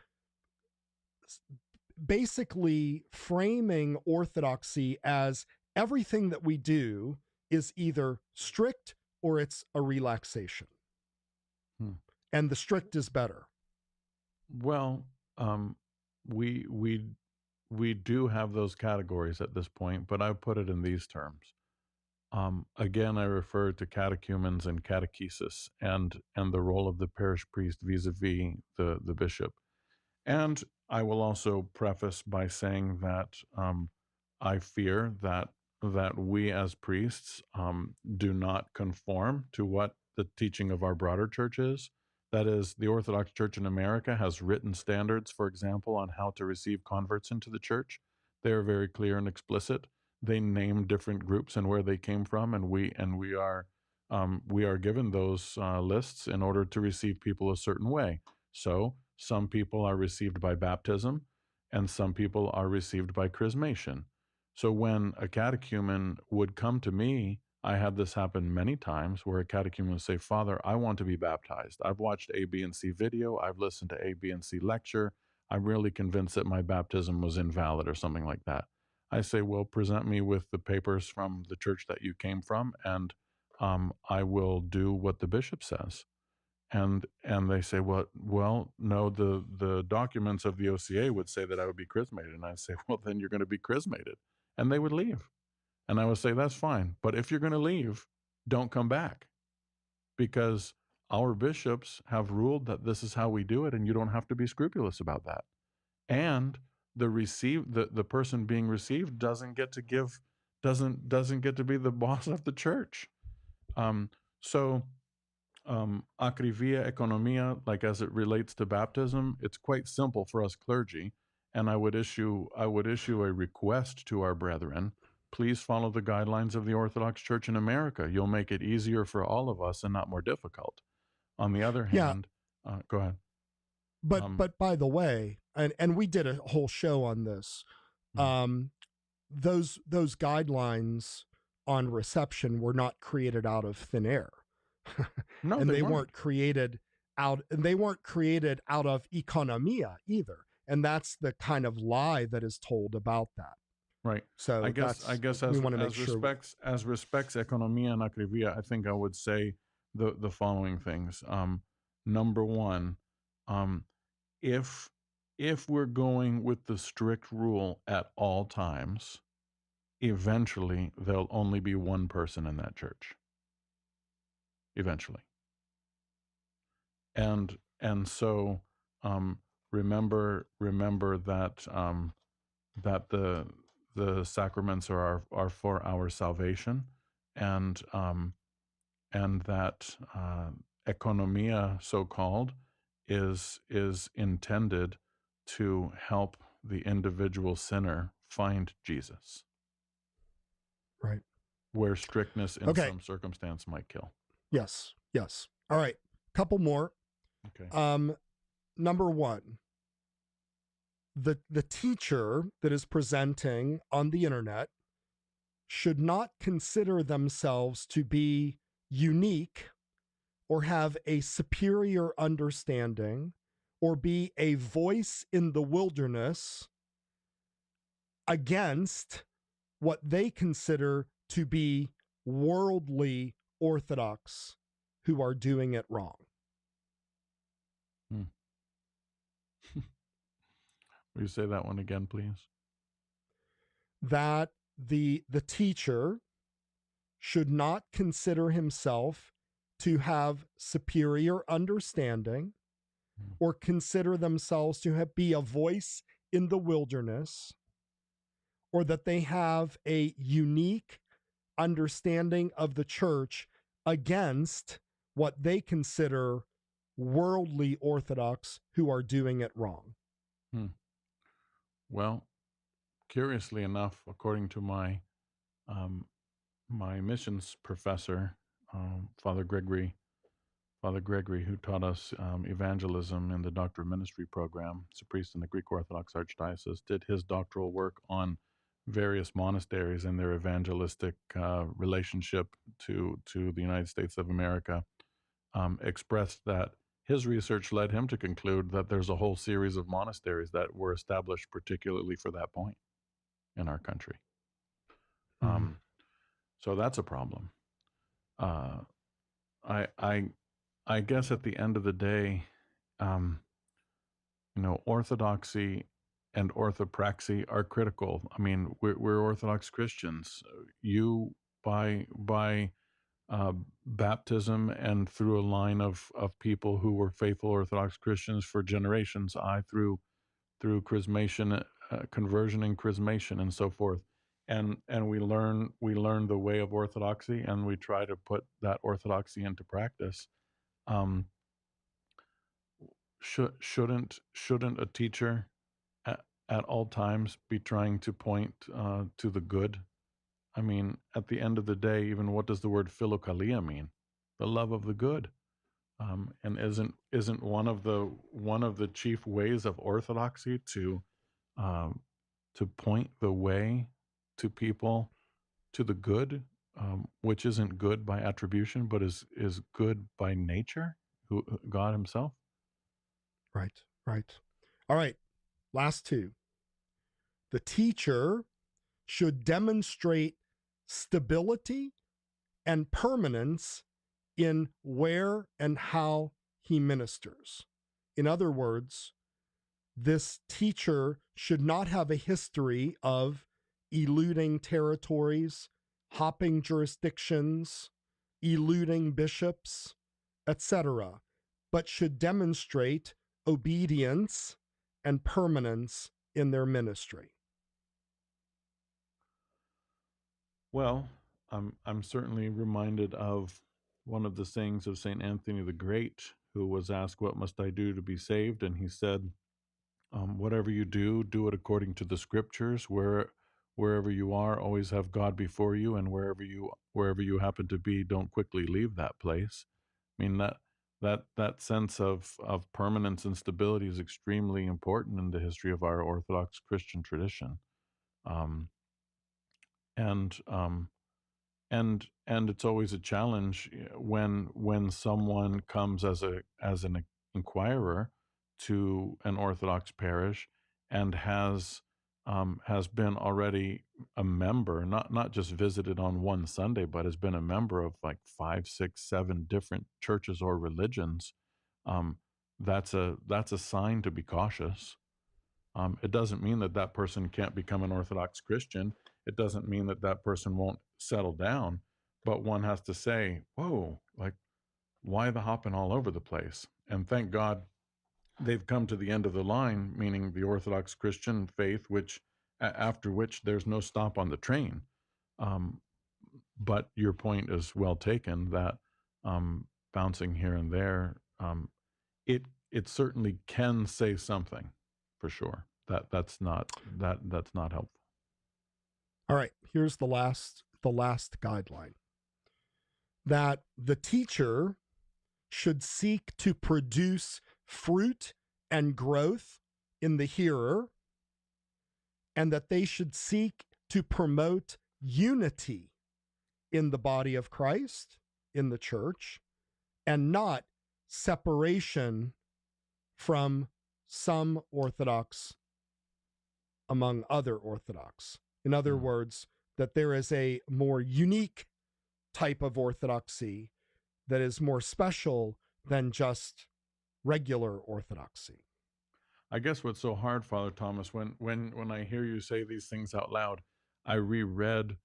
basically framing orthodoxy as everything that we do is either strict or it's a relaxation. And the strict is better. Well, we do have those categories at this point, but I put it in these terms. Again, I refer to catechumens and catechesis and the role of the parish priest vis-a-vis the bishop. And I will also preface by saying that I fear that we as priests do not conform to what the teaching of our broader church is. That is, the Orthodox Church in America has written standards, for example, on how to receive converts into the church. They are very clear and explicit. They name different groups and where they came from, and we are given those lists in order to receive people a certain way. So some people are received by baptism, and some people are received by chrismation. So when a catechumen would come to me, I had this happen many times where a catechumen would say, "Father, I want to be baptized. I've watched A, B, and C video. I've listened to A, B, and C lecture. I'm really convinced that my baptism was invalid," or something like that. I say, "Well, present me with the papers from the church that you came from, and I will do what the bishop says." And they say, well, no, the documents of the OCA would say that I would be chrismated. And I say, well, then you're going to be chrismated. And they would leave. And I would say, that's fine. But if you're going to leave, don't come back. Because our bishops have ruled that this is how we do it, and you don't have to be scrupulous about that. And the person being received doesn't get to be the boss of the church. Acrivia, economia, like as it relates to baptism, it's quite simple for us clergy. And I would issue a request to our brethren, please follow the guidelines of the Orthodox Church in America. You'll make it easier for all of us and not more difficult. On the other hand, go ahead. But by the way, and we did a whole show on this, those guidelines on reception were not created out of thin air. No, and they weren't created out of economia either. And that's the kind of lie that is told about that. Right. So I guess as respects economia and acrivia, I think I would say the following things. Number one, if we're going with the strict rule at all times, eventually there'll only be one person in that church. Eventually. And so remember that that the sacraments are for our salvation, and that economia, so called, is intended to help the individual sinner find Jesus. Right. Where strictness in some circumstance might kill. Yes. All right. Couple more. Okay. Number one, the teacher that is presenting on the internet should not consider themselves to be unique or have a superior understanding or be a voice in the wilderness against what they consider to be worldly Orthodox who are doing it wrong. Will you say that one again, please? That the teacher should not consider himself to have superior understanding or consider themselves to be a voice in the wilderness, or that they have a unique understanding of the church against what they consider worldly Orthodox who are doing it wrong. Well, curiously enough, according to my my missions professor, Father Gregory, who taught us evangelism in the Doctor of Ministry program, he's a priest in the Greek Orthodox Archdiocese, did his doctoral work on various monasteries and their evangelistic relationship to the United States of America, expressed that his research led him to conclude that there's a whole series of monasteries that were established particularly for that point in our country. So that's a problem. I guess at the end of the day, um, orthodoxy and orthopraxy are critical. I mean, we're Orthodox Christians. You by baptism and through a line of people who were faithful Orthodox Christians for generations. I through chrismation, conversion and chrismation, and so forth. And we learn the way of orthodoxy, and we try to put that orthodoxy into practice. Um, shouldn't a teacher at all times be trying to point to the good? I mean, at the end of the day, even what does the word philokalia mean? The love of the good. And isn't one of the chief ways of orthodoxy um, to point the way to people to the good, which isn't good by attribution, but is good by nature, who God Himself. Right, right. All right, last two. The teacher should demonstrate stability and permanence in where and how he ministers. In other words, this teacher should not have a history of eluding territories, hopping jurisdictions, eluding bishops, etc., but should demonstrate obedience and permanence in their ministry. Well, I'm certainly reminded of one of the sayings of Saint Anthony the Great, who was asked, "What must I do to be saved?" And he said, "Whatever you do, do it according to the Scriptures. Wherever you are, always have God before you, and wherever you happen to be, don't quickly leave that place." I mean, that sense of permanence and stability is extremely important in the history of our Orthodox Christian tradition. Um, and and it's always a challenge when someone comes as an inquirer to an Orthodox parish and has been already a member, not just visited on one Sunday, but has been a member of like 5, 6, 7 different churches or religions. Um, that's a sign to be cautious. It doesn't mean that that person can't become an Orthodox Christian. It doesn't mean that that person won't settle down, but one has to say, whoa, like, why the hopping all over the place? And thank God they've come to the end of the line, meaning the Orthodox Christian faith, after which there's no stop on the train. But your point is well taken that bouncing here and there, it certainly can say something, for sure. That's not helpful. All right, here's the last guideline. That the teacher should seek to produce fruit and growth in the hearer, and that they should seek to promote unity in the body of Christ, in the church, and not separation from some Orthodox among other Orthodox. In other words, that there is a more unique type of orthodoxy that is more special than just regular orthodoxy. I guess what's so hard, Father Thomas, when I hear you say these things out loud, I reread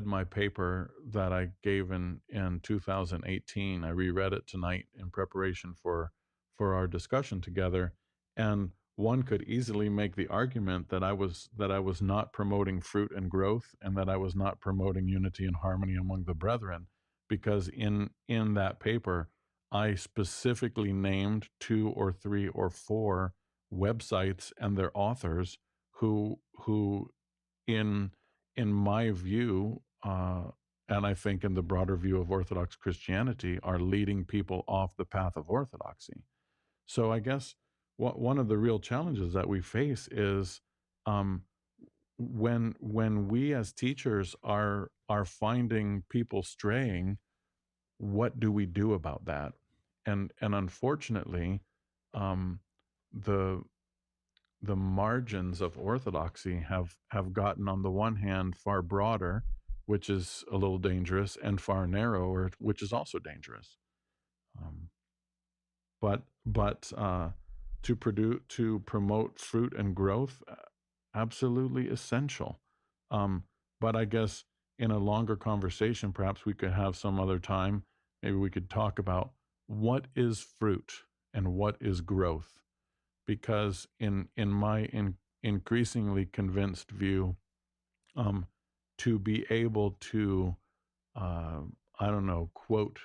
my paper that I gave in 2018. I reread it tonight in preparation for our discussion together, and one could easily make the argument that I was not promoting fruit and growth, and that I was not promoting unity and harmony among the brethren, because in that paper I specifically named 2 or 3 or 4 websites and their authors who in my view, and I think in the broader view of Orthodox Christianity, are leading people off the path of orthodoxy. So I guess one of the real challenges that we face is when we as teachers are finding people straying, what do we do about that? And unfortunately, the margins of orthodoxy have gotten, on the one hand, far broader, which is a little dangerous, and far narrower, which is also dangerous. But to promote fruit and growth, absolutely essential. But I guess in a longer conversation, perhaps we could have some other time. Maybe we could talk about what is fruit and what is growth, because in my increasingly convinced view, to be able to I don't know, quote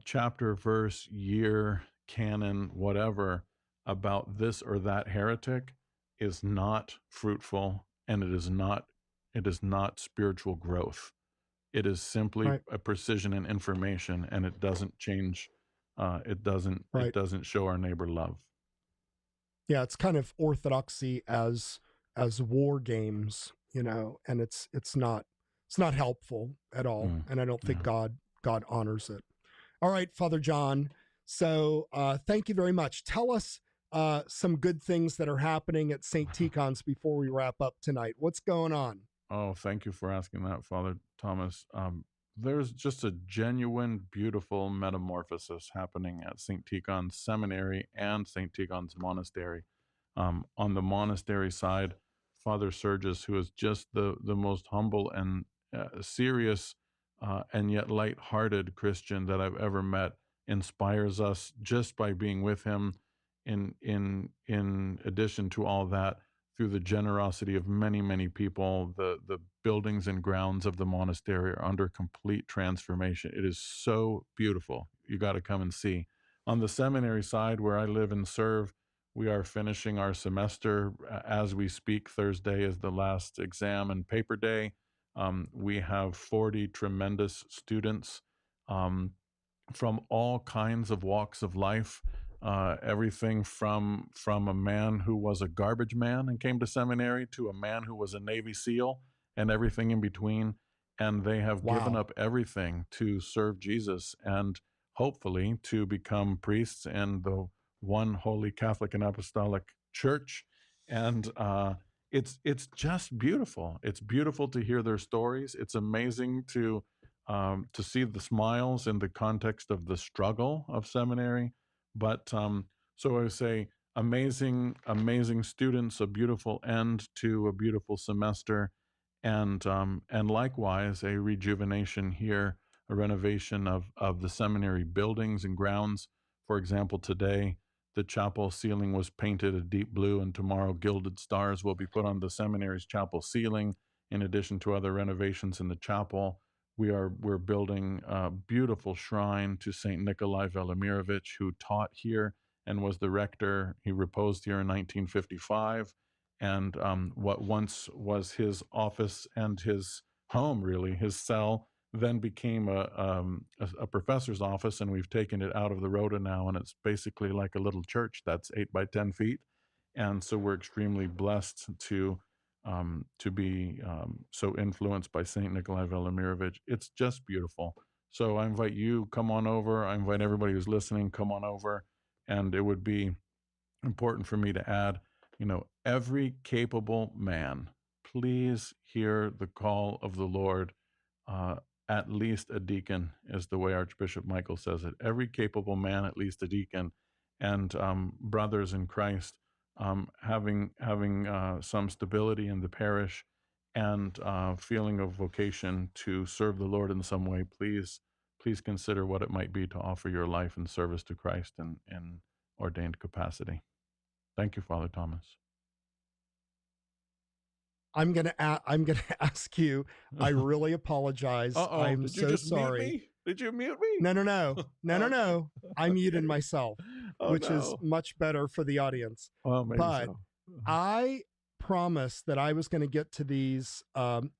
chapter, verse, year, canon, whatever about this or that heretic is not fruitful, and it is not spiritual growth. It is simply Right. a precision in information, and it doesn't change. It doesn't Right. show our neighbor love. Yeah, it's kind of orthodoxy as war games, and it's not helpful at all, and I don't think Yeah. God honors it. All right, Father John. So thank you very much. Tell us some good things that are happening at St. Tikhon's before we wrap up tonight. What's going on? Oh, thank you for asking that, Father Thomas. There's just a genuine, beautiful metamorphosis happening at St. Tikhon's Seminary and St. Tikhon's Monastery. On the monastery side, Father Sergius, who is just the most humble and serious and yet light-hearted Christian that I've ever met, inspires us just by being with him. In addition to all that, through the generosity of many, many people, the buildings and grounds of the monastery are under complete transformation. It is so beautiful. You got to come and see. On the seminary side, where I live and serve, we are finishing our semester as we speak. Thursday is the last exam and paper day. We have 40 tremendous students from all kinds of walks of life. Everything from a man who was a garbage man and came to seminary to a man who was a Navy SEAL and everything in between. And they have given Wow. up everything to serve Jesus and hopefully to become priests in the one holy Catholic and Apostolic Church. And it's just beautiful. It's beautiful to hear their stories. It's amazing to see the smiles in the context of the struggle of seminary. But so I would say amazing students, a beautiful end to a beautiful semester, and likewise a rejuvenation here, a renovation of the seminary buildings and grounds. For example, today the chapel ceiling was painted a deep blue, and tomorrow gilded stars will be put on the seminary's chapel ceiling, in addition to other renovations in the chapel. We're building a beautiful shrine to Saint Nikolai Velimirovich, who taught here and was the rector. He reposed here in 1955, and what once was his office and his home, really his cell, then became a professor's office, and we've taken it out of the rota now, and it's basically like a little church that's 8 by 10 feet. And so we're extremely blessed to be so influenced by Saint Nikolai Velimirovich. It's just beautiful. So I invite you, come on over. I invite everybody who's listening, come on over. And it would be important for me to add, every capable man, please hear the call of the Lord. At least a deacon is the way Archbishop Michael says it. Every capable man, at least a deacon. And brothers in Christ, having some stability in the parish and feeling of vocation to serve the Lord in some way, please consider what it might be to offer your life in service to Christ in ordained capacity. Thank you, Father Thomas. I'm gonna ask you. I really apologize. Uh-oh, I'm did you so just sorry. mute me? Did you mute me? No. I muted myself, which is no. much better for the audience. Well, maybe But so. I promised that I was going to get to these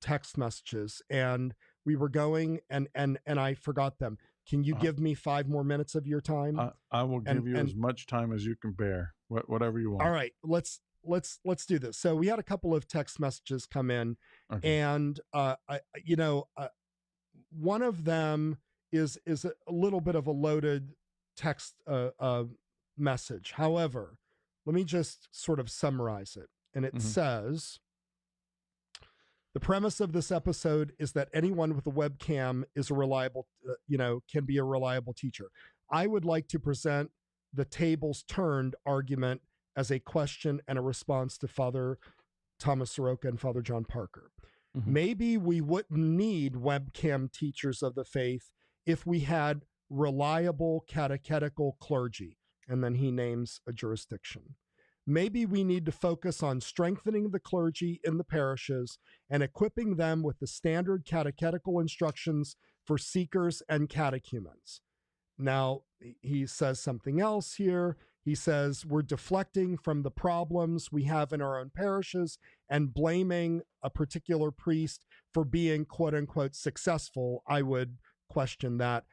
text messages, and we were going, and I forgot them. Can you give me 5 more minutes of your time? I will give you as much time as you can bear. Whatever you want. All right, let's do this. So we had a couple of text messages come in, okay. and one of them is a little bit of a loaded text message. However, let me just sort of summarize it. And it says, The premise of this episode is that anyone with a webcam is a reliable, can be a reliable teacher. I would like to present the tables turned argument as a question and a response to Father Thomas Soroka and Father John Parker. Mm-hmm. Maybe we wouldn't need webcam teachers of the faith if we had reliable catechetical clergy. And then he names a jurisdiction. Maybe we need to focus on strengthening the clergy in the parishes and equipping them with the standard catechetical instructions for seekers and catechumens. Now, he says something else here. He says we're deflecting from the problems we have in our own parishes and blaming a particular priest for being quote unquote successful. I would question that,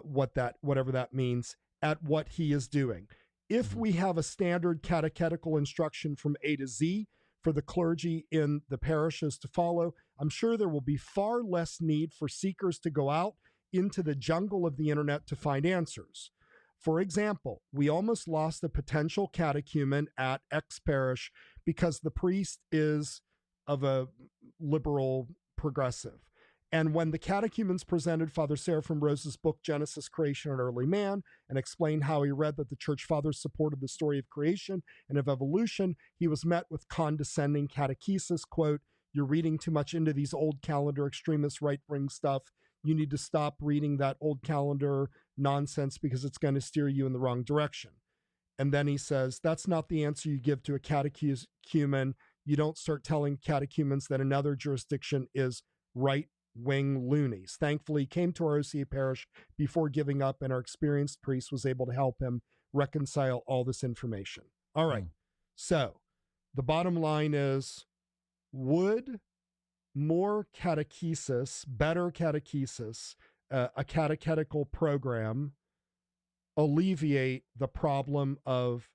whatever that means, at what he is doing. If we have a standard catechetical instruction from A to Z for the clergy in the parishes to follow, I'm sure there will be far less need for seekers to go out into the jungle of the internet to find answers. For example, we almost lost a potential catechumen at X parish because the priest is of a liberal progressive. And when the catechumens presented Father Seraphim Rose's book, Genesis, Creation, and Early Man, and explained how he read that the church fathers supported the story of creation and of evolution, he was met with condescending catechesis, quote, "You're reading too much into these old calendar extremist right-wing stuff. You need to stop reading that old calendar nonsense because it's going to steer you in the wrong direction." And then he says, that's not the answer you give to a catechumen. You don't start telling catechumens that another jurisdiction is right-wing loonies. Thankfully, he came to our OCA parish before giving up, and our experienced priest was able to help him reconcile all this information. All right. So the bottom line is, would more catechesis, better catechesis, a catechetical program alleviate the problem of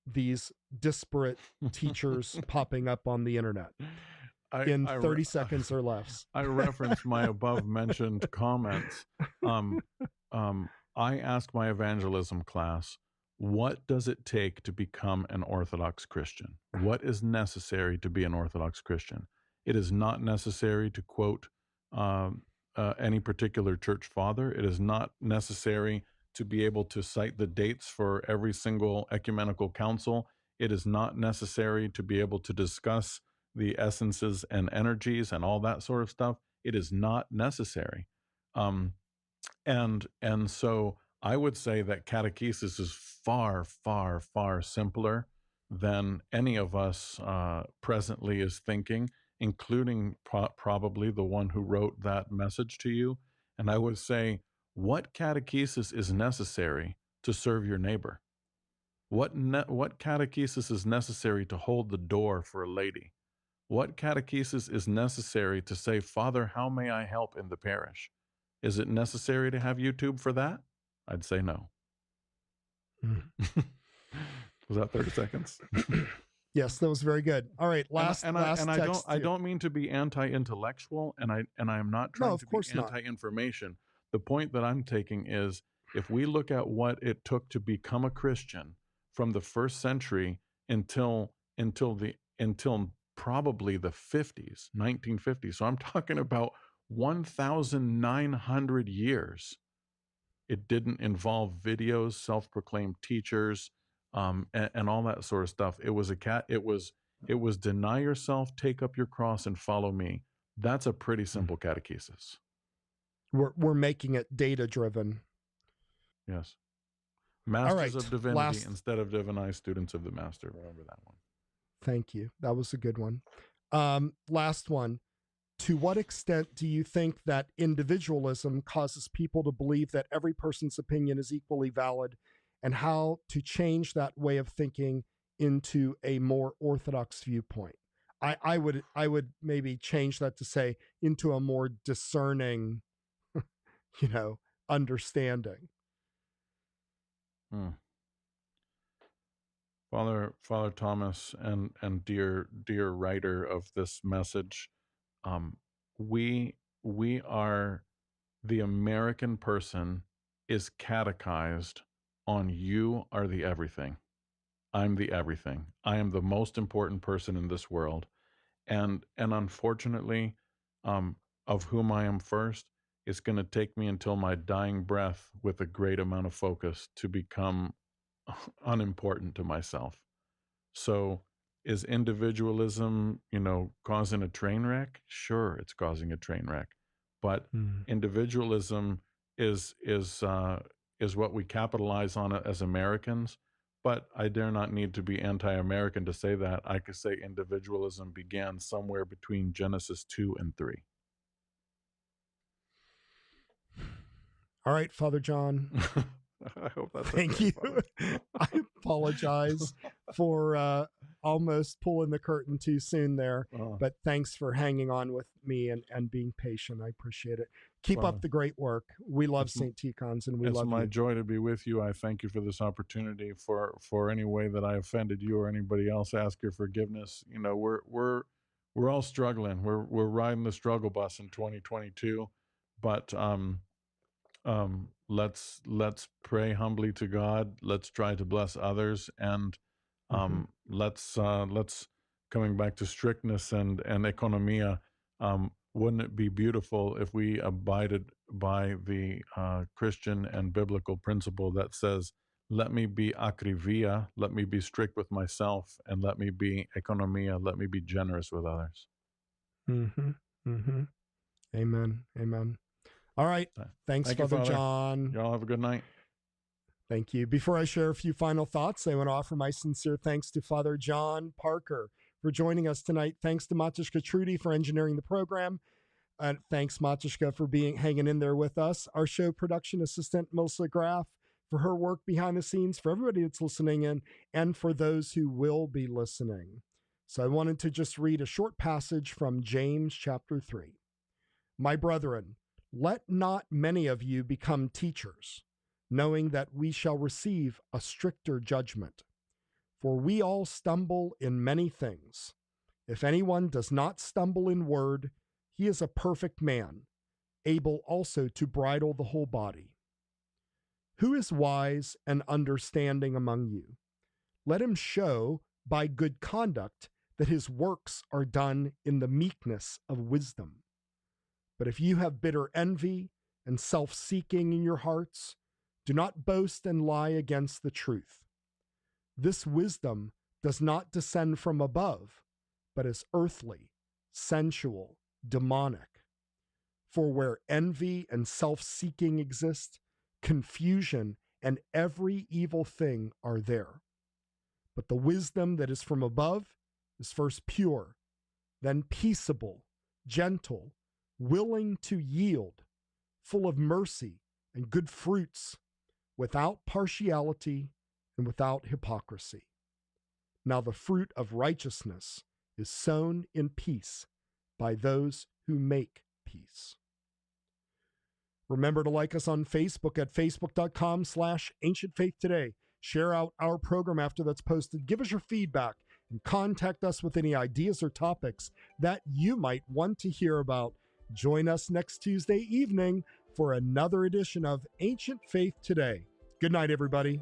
these disparate teachers popping up on the internet in 30 seconds or less? I reference my above mentioned comments. I asked my evangelism class, what does it take to become an Orthodox Christian? What is necessary to be an Orthodox Christian? It is not necessary to quote any particular church father. It is not necessary to be able to cite the dates for every single ecumenical council. It is not necessary to be able to discuss the essences and energies and all that sort of stuff. It is not necessary. And so I would say that catechesis is far, far, far simpler than any of us presently is thinking, including probably the one who wrote that message to you. And I would say, what catechesis is necessary to serve your neighbor? What catechesis is necessary to hold the door for a lady? What catechesis is necessary to say, Father, how may I help in the parish? Is it necessary to have YouTube for that? I'd say no. Was that 30 seconds? Yes, that was very good. All right, last text I don't mean to be anti-intellectual, and I am not trying to be anti-information. The point that I'm taking is, if we look at what it took to become a Christian from the first century until probably the 50s, 1950s. So I'm talking about 1,900 years. It didn't involve videos, self-proclaimed teachers, and all that sort of stuff. It was deny yourself, take up your cross, and follow me. That's a pretty simple catechesis. We're making it data driven. Yes. Masters of Divinity instead of divinized students of the Master. Remember that one. Thank you. That was a good one. Last one. To what extent do you think that individualism causes people to believe that every person's opinion is equally valid, and how to change that way of thinking into a more orthodox viewpoint? I would maybe change that to say into a more discerning, understanding. Father Thomas and dear writer of this message, we are, the American person is catechized on you are the everything. I'm the everything. I am the most important person in this world. And unfortunately, of whom I am first, it's going to take me until my dying breath with a great amount of focus to become unimportant to myself. So is individualism, causing a train wreck? Sure, it's causing a train wreck. But individualism is what we capitalize on as Americans. But I dare not need to be anti-American to say that. I could say individualism began somewhere between Genesis 2 and 3. All right, Father John. I hope that's Thank okay, you. I apologize for almost pulling the curtain too soon there, but thanks for hanging on with me and being patient. I appreciate it. Keep up the great work. We love St. Tikhon's, and we love you. It's my joy to be with you. I thank you for this opportunity. For any way that I offended you or anybody else, ask your forgiveness. We're all struggling. We're riding the struggle bus in 2022, but let's pray humbly to God. Let's try to bless others, and let's coming back to strictness and economia. Wouldn't it be beautiful if we abided by the Christian and biblical principle that says, let me be akrivia, let me be strict with myself, and let me be economia, let me be generous with others. Amen. Amen. All right. Thank you, Father John. Y'all have a good night. Thank you. Before I share a few final thoughts, I want to offer my sincere thanks to Father John Parker for joining us tonight. Thanks to Matuszka Trudy for engineering the program. And thanks, Matuszka, for hanging in there with us. Our show production assistant, Melissa Graff, for her work behind the scenes, for everybody that's listening in, and for those who will be listening. So I wanted to just read a short passage from James chapter 3. My brethren, let not many of you become teachers, knowing that we shall receive a stricter judgment. For we all stumble in many things. If anyone does not stumble in word, he is a perfect man, able also to bridle the whole body. Who is wise and understanding among you? Let him show by good conduct that his works are done in the meekness of wisdom. But if you have bitter envy and self-seeking in your hearts, do not boast and lie against the truth. This wisdom does not descend from above, but is earthly, sensual, demonic. For where envy and self-seeking exist, confusion and every evil thing are there. But the wisdom that is from above is first pure, then peaceable, gentle, willing to yield, full of mercy and good fruits, without partiality and without hypocrisy. Now the fruit of righteousness is sown in peace by those who make peace. Remember to like us on Facebook at facebook.com/ancientfaithtoday. Share out our program after that's posted. Give us your feedback and contact us with any ideas or topics that you might want to hear about. Join us next Tuesday evening for another edition of Ancient Faith Today. Good night, everybody.